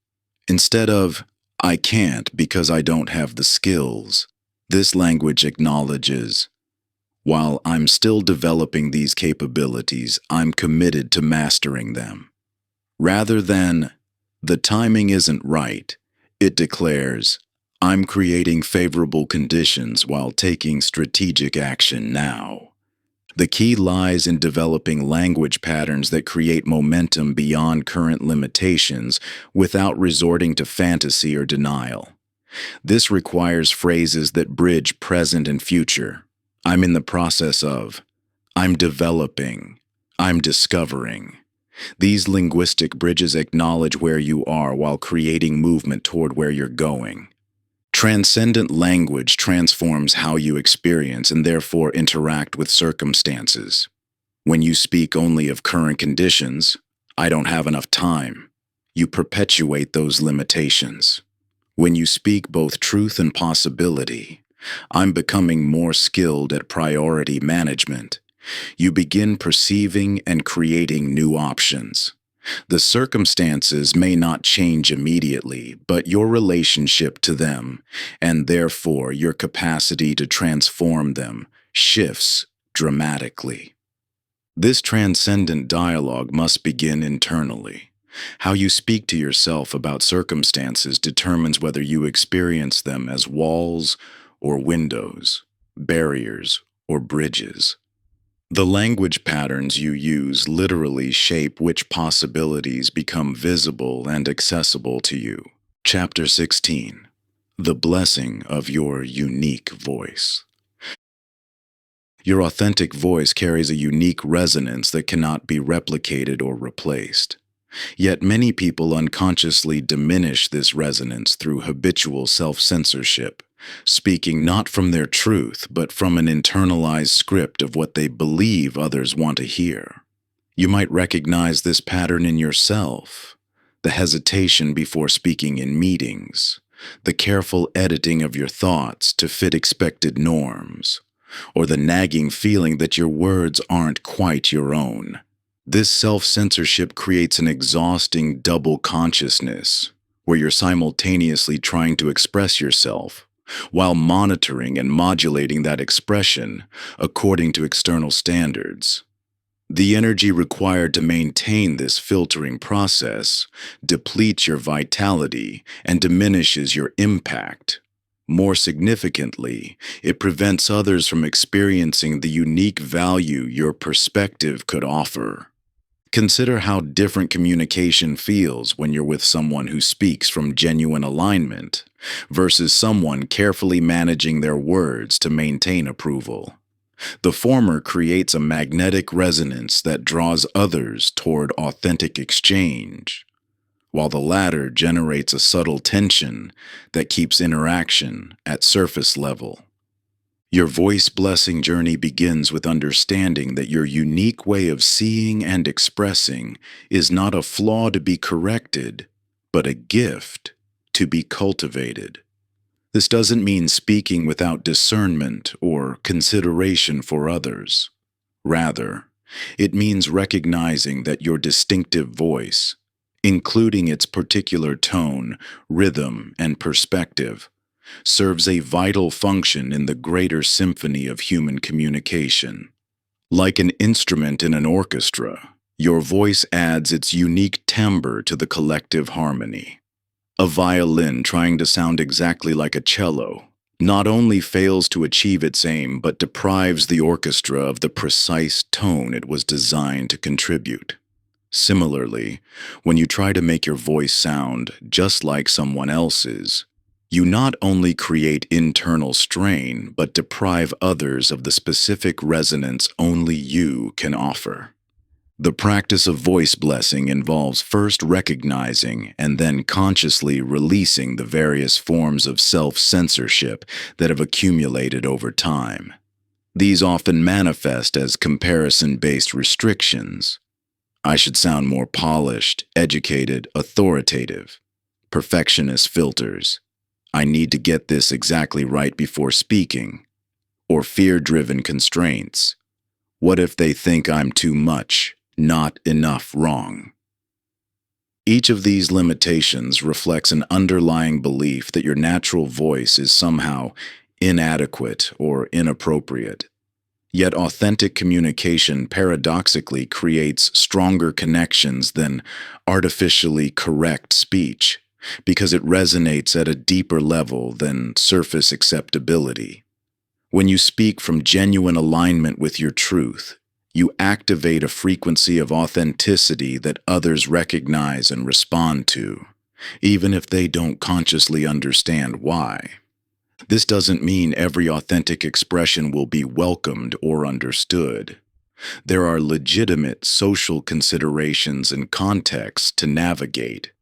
Instead of, "I can't because I don't have the skills," this language acknowledges, "while I'm still developing these capabilities, I'm committed to mastering them." Rather than, "the timing isn't right," it declares, "I'm creating favorable conditions while taking strategic action now." The key lies in developing language patterns that create momentum beyond current limitations without resorting to fantasy or denial. This requires phrases that bridge present and future. "I'm in the process of," "I'm developing," "I'm discovering." These linguistic bridges acknowledge where you are while creating movement toward where you're going. Transcendent language transforms how you experience and therefore interact with circumstances. When you speak only of current conditions, I don't have enough time, you perpetuate those limitations. When you speak both truth and possibility, I'm becoming more skilled at priority management. You begin perceiving and creating new options. The circumstances may not change immediately, but your relationship to them, and therefore your capacity to transform them, shifts dramatically. This transcendent dialogue must begin internally. How you speak to yourself about circumstances determines whether you experience them as walls or windows, barriers or bridges. The language patterns you use literally shape which possibilities become visible and accessible to you. Chapter 16. The Blessing of Your Unique Voice. Your authentic voice carries a unique resonance that cannot be replicated or replaced. Yet many people unconsciously diminish this resonance through habitual self-censorship, speaking not from their truth, but from an internalized script of what they believe others want to hear. You might recognize this pattern in yourself: the hesitation before speaking in meetings, the careful editing of your thoughts to fit expected norms, or the nagging feeling that your words aren't quite your own. This self-censorship creates an exhausting double consciousness, where you're simultaneously trying to express yourself, while monitoring and modulating that expression according to external standards. The energy required to maintain this filtering process depletes your vitality and diminishes your impact. More significantly, it prevents others from experiencing the unique value your perspective could offer. Consider how different communication feels when you're with someone who speaks from genuine alignment versus someone carefully managing their words to maintain approval. The former creates a magnetic resonance that draws others toward authentic exchange, while the latter generates a subtle tension that keeps interaction at surface level. Your voice blessing journey begins with understanding that your unique way of seeing and expressing is not a flaw to be corrected, but a gift to be cultivated. This doesn't mean speaking without discernment or consideration for others. Rather, it means recognizing that your distinctive voice, including its particular tone, rhythm, and perspective, serves a vital function in the greater symphony of human communication. Like an instrument in an orchestra, your voice adds its unique timbre to the collective harmony. A violin trying to sound exactly like a cello not only fails to achieve its aim, but deprives the orchestra of the precise tone it was designed to contribute. Similarly, when you try to make your voice sound just like someone else's, you not only create internal strain, but deprive others of the specific resonance only you can offer. The practice of voice blessing involves first recognizing and then consciously releasing the various forms of self-censorship that have accumulated over time. These often manifest as comparison-based restrictions. I should sound more polished, educated, authoritative. Perfectionist filters. I need to get this exactly right before speaking. Or fear-driven constraints. What if they think I'm too much, not enough wrong? Each of these limitations reflects an underlying belief that your natural voice is somehow inadequate or inappropriate. Yet authentic communication paradoxically creates stronger connections than artificially correct speech, because it resonates at a deeper level than surface acceptability. When you speak from genuine alignment with your truth, you activate a frequency of authenticity that others recognize and respond to, even if they don't consciously understand why. This doesn't mean every authentic expression will be welcomed or understood. There are legitimate social considerations and contexts to navigate.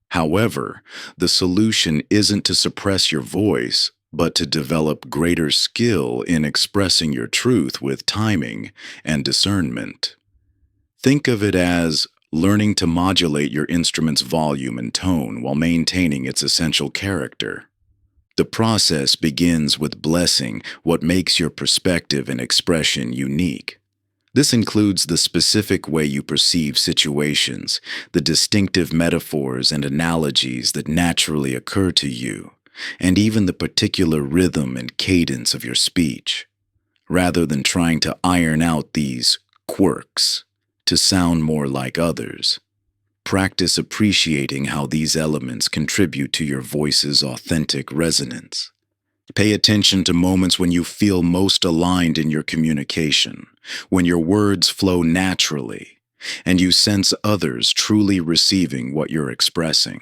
However, the solution isn't to suppress your voice, but to develop greater skill in expressing your truth with timing and discernment. Think of it as learning to modulate your instrument's volume and tone while maintaining its essential character. The process begins with blessing what makes your perspective and expression unique. This includes the specific way you perceive situations, the distinctive metaphors and analogies that naturally occur to you, and even the particular rhythm and cadence of your speech. Rather than trying to iron out these quirks to sound more like others, practice appreciating how these elements contribute to your voice's authentic resonance. Pay attention to moments when you feel most aligned in your communication, when your words flow naturally, and you sense others truly receiving what you're expressing.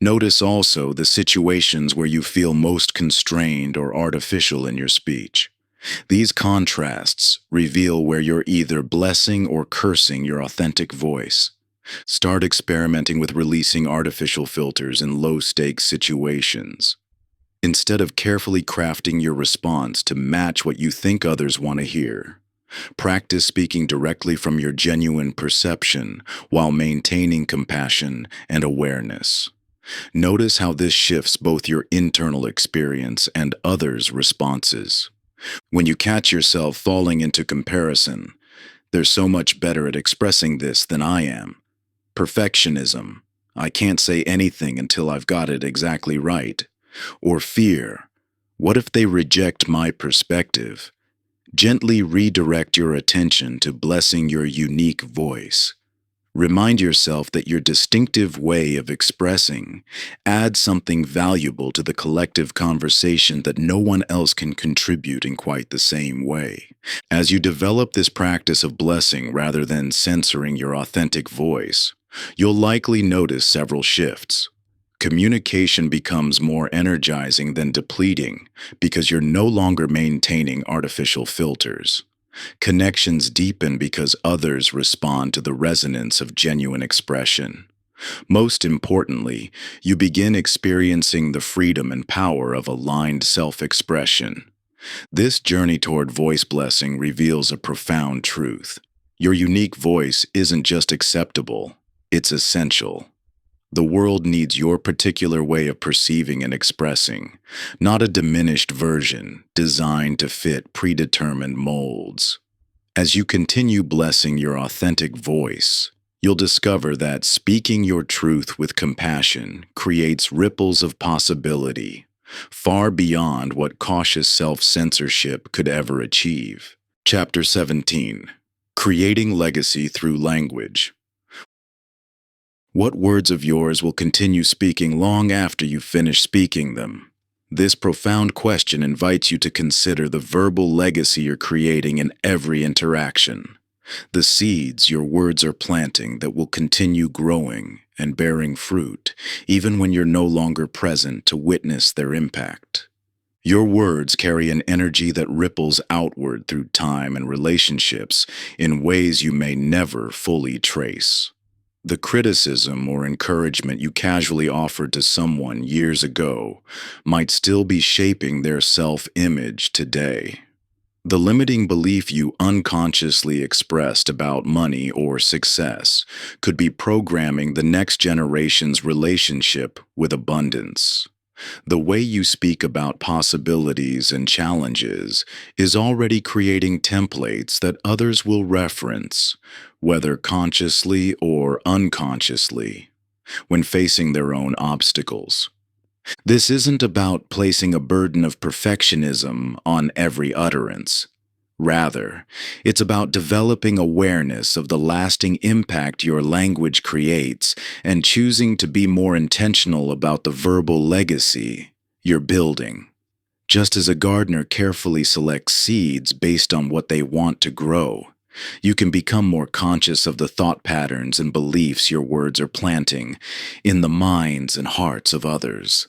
Notice also the situations where you feel most constrained or artificial in your speech. These contrasts reveal where you're either blessing or cursing your authentic voice. Start experimenting with releasing artificial filters in low-stakes situations. Instead of carefully crafting your response to match what you think others want to hear, practice speaking directly from your genuine perception while maintaining compassion and awareness. Notice how this shifts both your internal experience and others' responses. When you catch yourself falling into comparison, "They're so much better at expressing this than I am." Perfectionism, "I can't say anything until I've got it exactly right." Or fear, "What if they reject my perspective?" Gently redirect your attention to blessing your unique voice. Remind yourself that your distinctive way of expressing adds something valuable to the collective conversation that no one else can contribute in quite the same way. As you develop this practice of blessing rather than censoring your authentic voice, you'll likely notice several shifts. Communication becomes more energizing than depleting because you're no longer maintaining artificial filters. Connections deepen because others respond to the resonance of genuine expression. Most importantly, you begin experiencing the freedom and power of aligned self-expression. This journey toward voice blessing reveals a profound truth. Your unique voice isn't just acceptable, it's essential. The world needs your particular way of perceiving and expressing, not a diminished version designed to fit predetermined molds. As you continue blessing your authentic voice, you'll discover that speaking your truth with compassion creates ripples of possibility, far beyond what cautious self-censorship could ever achieve. Chapter 17. Creating Legacy Through Language. What words of yours will continue speaking long after you finish speaking them? This profound question invites you to consider the verbal legacy you're creating in every interaction. The seeds your words are planting that will continue growing and bearing fruit, even when you're no longer present to witness their impact. Your words carry an energy that ripples outward through time and relationships in ways you may never fully trace. The criticism or encouragement you casually offered to someone years ago might still be shaping their self-image today. The limiting belief you unconsciously expressed about money or success could be programming the next generation's relationship with abundance. The way you speak about possibilities and challenges is already creating templates that others will reference, whether consciously or unconsciously, when facing their own obstacles. This isn't about placing a burden of perfectionism on every utterance. Rather, it's about developing awareness of the lasting impact your language creates and choosing to be more intentional about the verbal legacy you're building. Just as a gardener carefully selects seeds based on what they want to grow, you can become more conscious of the thought patterns and beliefs your words are planting in the minds and hearts of others.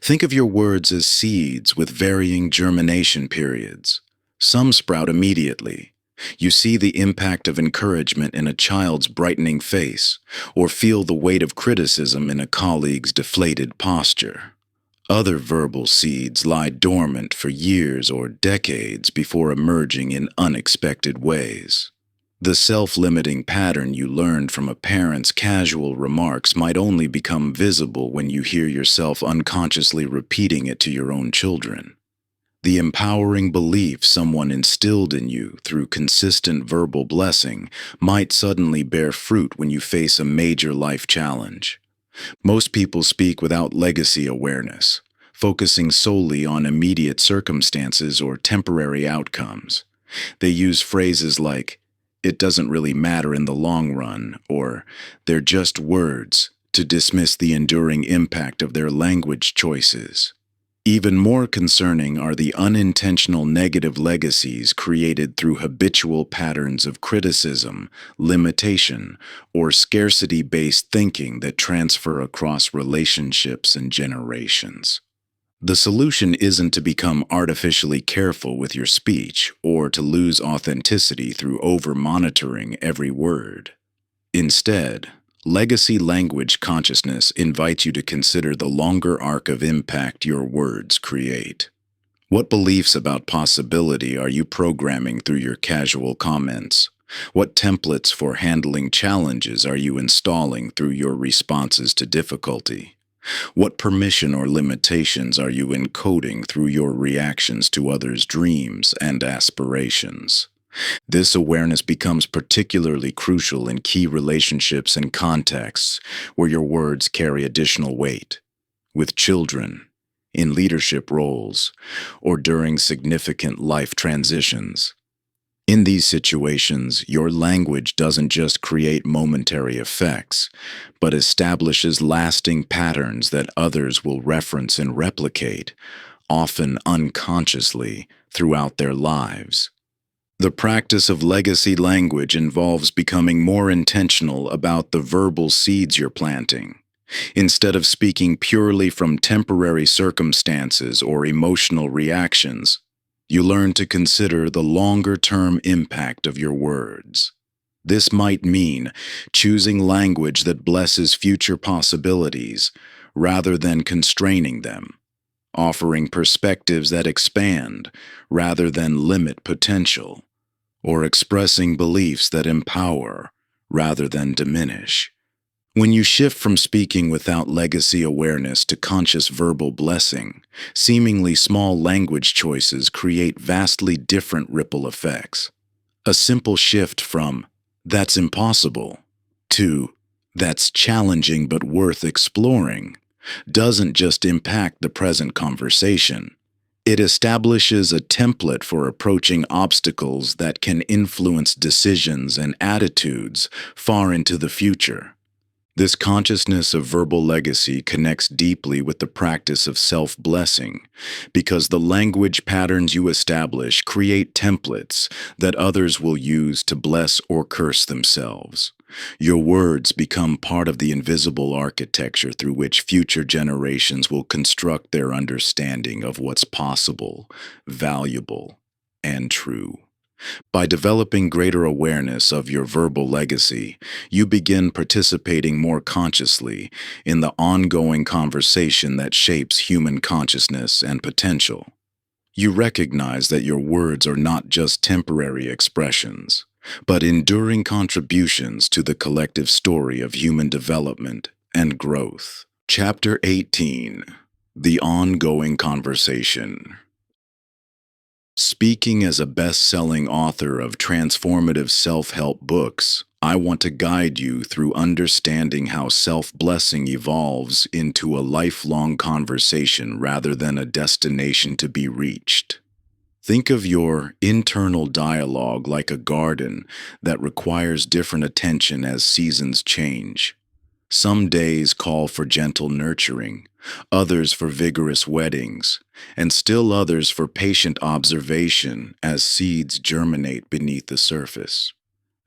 Think of your words as seeds with varying germination periods. Some sprout immediately, You see the impact of encouragement in a child's brightening face, or feel the weight of criticism in a colleague's deflated posture. Other verbal seeds lie dormant for years or decades before emerging in unexpected ways. The self-limiting pattern you learned from a parent's casual remarks might only become visible when you hear yourself unconsciously repeating it to your own children. The empowering belief someone instilled in you through consistent verbal blessing might suddenly bear fruit when you face a major life challenge. Most people speak without legacy awareness, focusing solely on immediate circumstances or temporary outcomes. They use phrases like, "It doesn't really matter in the long run," or "They're just words," to dismiss the enduring impact of their language choices. Even more concerning are the unintentional negative legacies created through habitual patterns of criticism, limitation, or scarcity-based thinking that transfer across relationships and generations. The solution isn't to become artificially careful with your speech or to lose authenticity through over-monitoring every word. Instead, legacy language consciousness invites you to consider the longer arc of impact your words create. What beliefs about possibility are you programming through your casual comments? What templates for handling challenges are you installing through your responses to difficulty? What permission or limitations are you encoding through your reactions to others' dreams and aspirations? This awareness becomes particularly crucial in key relationships and contexts where your words carry additional weight, with children, in leadership roles, or during significant life transitions. In these situations, your language doesn't just create momentary effects, but establishes lasting patterns that others will reference and replicate, often unconsciously, throughout their lives. The practice of legacy language involves becoming more intentional about the verbal seeds you're planting. Instead of speaking purely from temporary circumstances or emotional reactions, you learn to consider the longer-term impact of your words. This might mean choosing language that blesses future possibilities rather than constraining them, offering perspectives that expand rather than limit potential, or expressing beliefs that empower rather than diminish. When you shift from speaking without legacy awareness to conscious verbal blessing, seemingly small language choices create vastly different ripple effects. A simple shift from, "That's impossible," to, "That's challenging but worth exploring," doesn't just impact the present conversation. It establishes a template for approaching obstacles that can influence decisions and attitudes far into the future. This consciousness of verbal legacy connects deeply with the practice of self-blessing, because the language patterns you establish create templates that others will use to bless or curse themselves. Your words become part of the invisible architecture through which future generations will construct their understanding of what's possible, valuable, and true. By developing greater awareness of your verbal legacy, you begin participating more consciously in the ongoing conversation that shapes human consciousness and potential. You recognize that your words are not just temporary expressions, but enduring contributions to the collective story of human development and growth. Chapter 18: The Ongoing Conversation. Speaking as a best-selling author of transformative self-help books, I want to guide you through understanding how self-blessing evolves into a lifelong conversation rather than a destination to be reached. Think of your internal dialogue like a garden that requires different attention as seasons change. Some days call for gentle nurturing, others for vigorous wettings, and still others for patient observation as seeds germinate beneath the surface.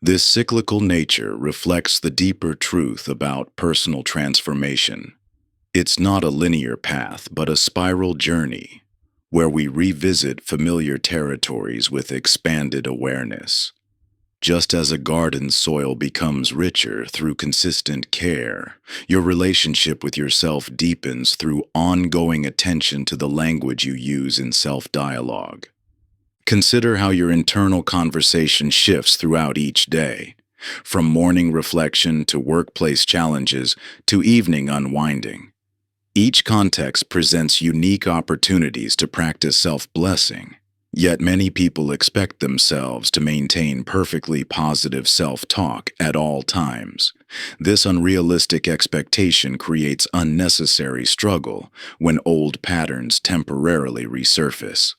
This cyclical nature reflects the deeper truth about personal transformation. It's not a linear path, but a spiral journey, where we revisit familiar territories with expanded awareness. Just as a garden soil becomes richer through consistent care, your relationship with yourself deepens through ongoing attention to the language you use in self-dialogue. Consider how your internal conversation shifts throughout each day, from morning reflection to workplace challenges to evening unwinding. Each context presents unique opportunities to practice self-blessing. Yet many people expect themselves to maintain perfectly positive self-talk at all times. This unrealistic expectation creates unnecessary struggle when old patterns temporarily resurface.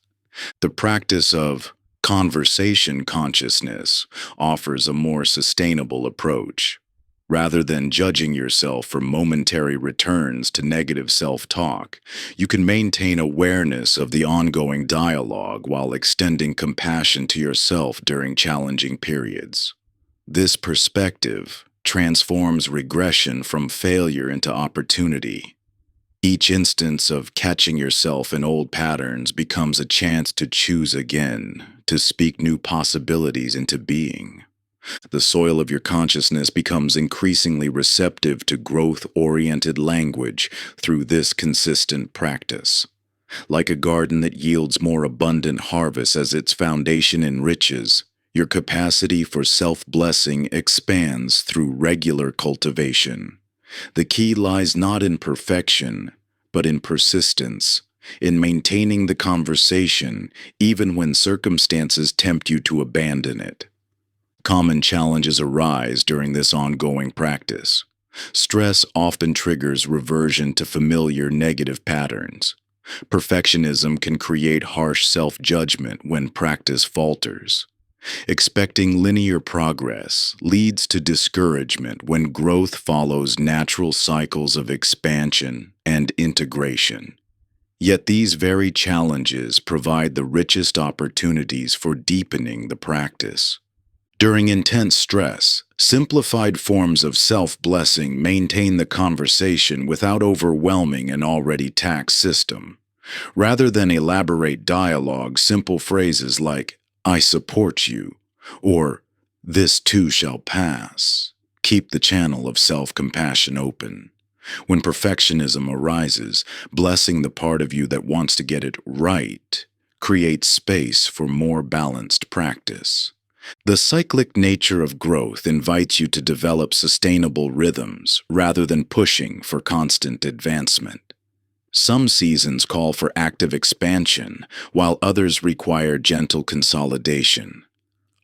The practice of conversation consciousness offers a more sustainable approach. Rather than judging yourself for momentary returns to negative self-talk, you can maintain awareness of the ongoing dialogue while extending compassion to yourself during challenging periods. This perspective transforms regression from failure into opportunity. Each instance of catching yourself in old patterns becomes a chance to choose again, to speak new possibilities into being. The soil of your consciousness becomes increasingly receptive to growth-oriented language through this consistent practice. Like a garden that yields more abundant harvests as its foundation enriches, your capacity for self-blessing expands through regular cultivation. The key lies not in perfection, but in persistence, in maintaining the conversation even when circumstances tempt you to abandon it. Common challenges arise during this ongoing practice. Stress often triggers reversion to familiar negative patterns. Perfectionism can create harsh self-judgment when practice falters. Expecting linear progress leads to discouragement when growth follows natural cycles of expansion and integration. Yet these very challenges provide the richest opportunities for deepening the practice. During intense stress, simplified forms of self-blessing maintain the conversation without overwhelming an already taxed system. Rather than elaborate dialogue, simple phrases like, "I support you," or "This too shall pass," keep the channel of self-compassion open. When perfectionism arises, blessing the part of you that wants to get it right creates space for more balanced practice. The cyclic nature of growth invites you to develop sustainable rhythms rather than pushing for constant advancement. Some seasons call for active expansion, while others require gentle consolidation.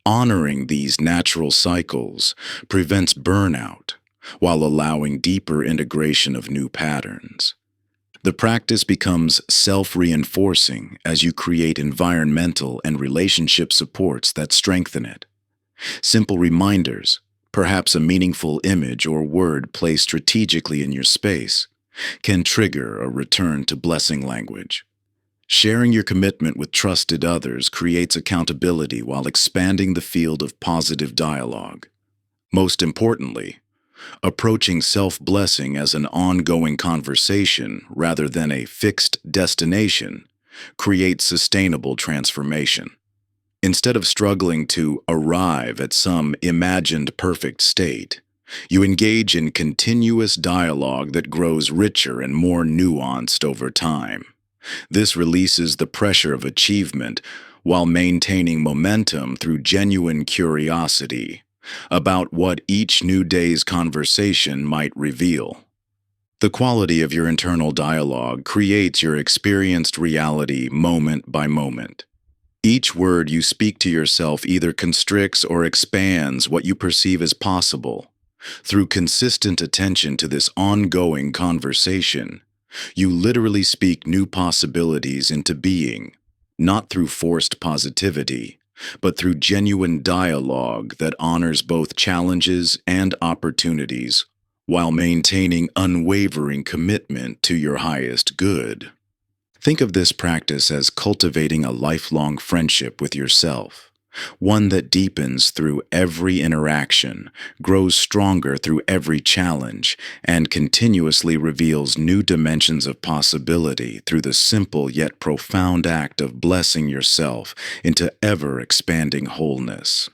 Honoring these natural cycles prevents burnout, while allowing deeper integration of new patterns. The practice becomes self-reinforcing as you create environmental and relationship supports that strengthen it. Simple reminders, perhaps a meaningful image or word placed strategically in your space, can trigger a return to blessing language. Sharing your commitment with trusted others creates accountability while expanding the field of positive dialogue. Most importantly, approaching self-blessing as an ongoing conversation rather than a fixed destination creates sustainable transformation. Instead of struggling to arrive at some imagined perfect state, you engage in continuous dialogue that grows richer and more nuanced over time. This releases the pressure of achievement while maintaining momentum through genuine curiosity about what each new day's conversation might reveal. The quality of your internal dialogue creates your experienced reality moment by moment. Each word you speak to yourself either constricts or expands what you perceive as possible. Through consistent attention to this ongoing conversation, you literally speak new possibilities into being, not through forced positivity, but through genuine dialogue that honors both challenges and opportunities while maintaining unwavering commitment to your highest good. Think of this practice as cultivating a lifelong friendship with yourself, one that deepens through every interaction, grows stronger through every challenge, and continuously reveals new dimensions of possibility through the simple yet profound act of blessing yourself into ever-expanding wholeness.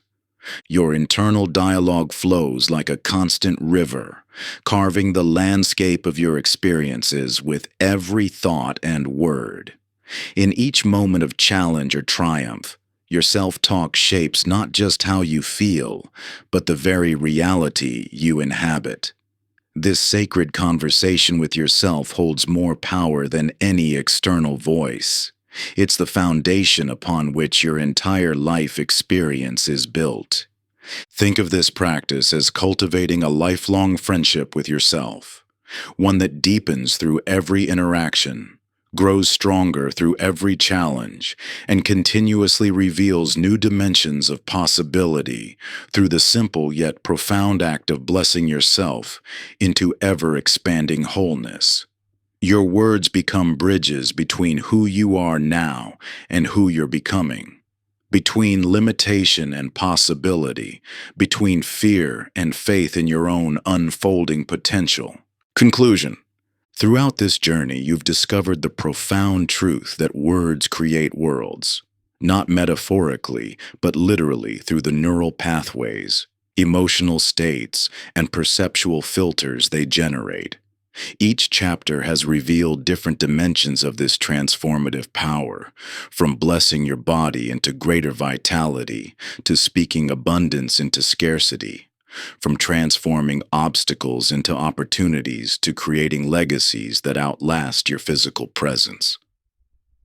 Your internal dialogue flows like a constant river, carving the landscape of your experiences with every thought and word. In each moment of challenge or triumph, your self-talk shapes not just how you feel, but the very reality you inhabit. This sacred conversation with yourself holds more power than any external voice. It's the foundation upon which your entire life experience is built. Think of this practice as cultivating a lifelong friendship with yourself, one that deepens through every interaction, grows stronger through every challenge, and continuously reveals new dimensions of possibility through the simple yet profound act of blessing yourself into ever-expanding wholeness. Your words become bridges between who you are now and who you're becoming, between limitation and possibility, between fear and faith in your own unfolding potential. Conclusion. Throughout this journey, you've discovered the profound truth that words create worlds, not metaphorically, but literally through the neural pathways, emotional states, and perceptual filters they generate. Each chapter has revealed different dimensions of this transformative power, from blessing your body into greater vitality to speaking abundance into scarcity, from transforming obstacles into opportunities to creating legacies that outlast your physical presence.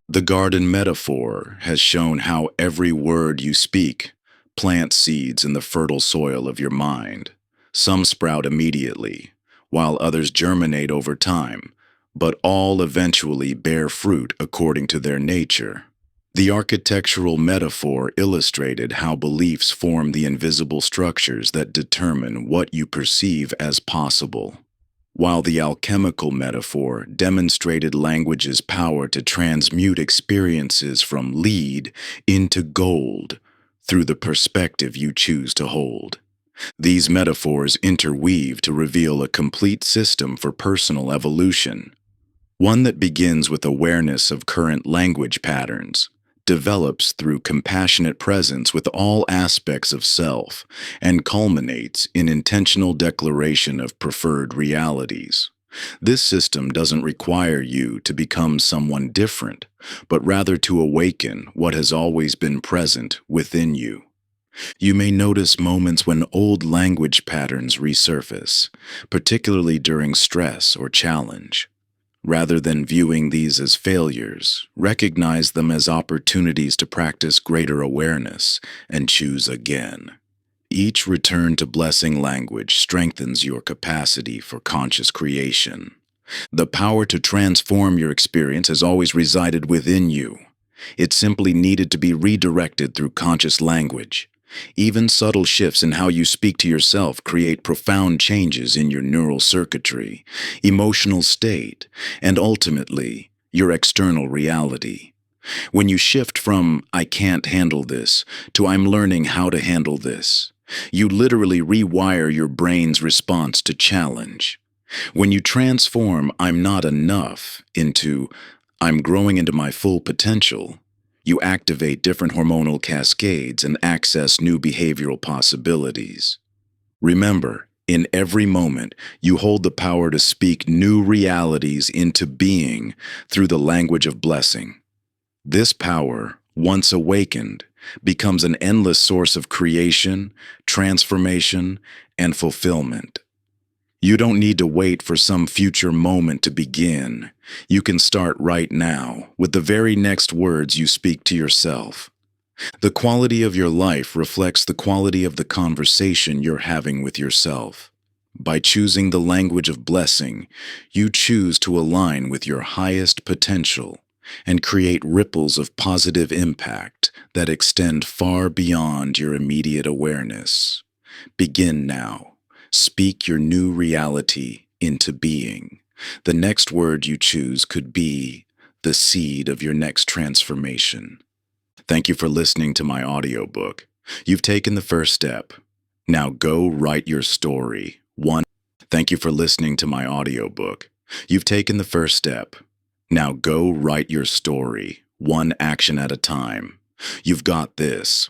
The garden metaphor has shown how every word you speak plants seeds in the fertile soil of your mind. Some sprout immediately, while others germinate over time, but all eventually bear fruit according to their nature. The architectural metaphor illustrated how beliefs form the invisible structures that determine what you perceive as possible, while the alchemical metaphor demonstrated language's power to transmute experiences from lead into gold through the perspective you choose to hold. These metaphors interweave to reveal a complete system for personal evolution, one that begins with awareness of current language patterns, develops through compassionate presence with all aspects of self, and culminates in intentional declaration of preferred realities. This system doesn't require you to become someone different, but rather to awaken what has always been present within you. You may notice moments when old language patterns resurface, particularly during stress or challenge. Rather than viewing these as failures, recognize them as opportunities to practice greater awareness and choose again. Each return to blessing language strengthens your capacity for conscious creation. The power to transform your experience has always resided within you. It simply needed to be redirected through conscious language. Even subtle shifts in how you speak to yourself create profound changes in your neural circuitry, emotional state, and ultimately, your external reality. When you shift from "I can't handle this" to "I'm learning how to handle this," you literally rewire your brain's response to challenge. When you transform "I'm not enough" into "I'm growing into my full potential," you activate different hormonal cascades and access new behavioral possibilities. Remember, in every moment, you hold the power to speak new realities into being through the language of blessing. This power, once awakened, becomes an endless source of creation, transformation, and fulfillment. You don't need to wait for some future moment to begin. You can start right now with the very next words you speak to yourself. The quality of your life reflects the quality of the conversation you're having with yourself. By choosing the language of blessing, you choose to align with your highest potential and create ripples of positive impact that extend far beyond your immediate awareness. Begin now. Speak your new reality into being. The next word you choose could be the seed of your next transformation. Thank you for listening to my audiobook. You've taken the first step. Now go write your story. Thank you for listening to my audiobook. You've taken the first step. Now go write your story, one action at a time. You've got this.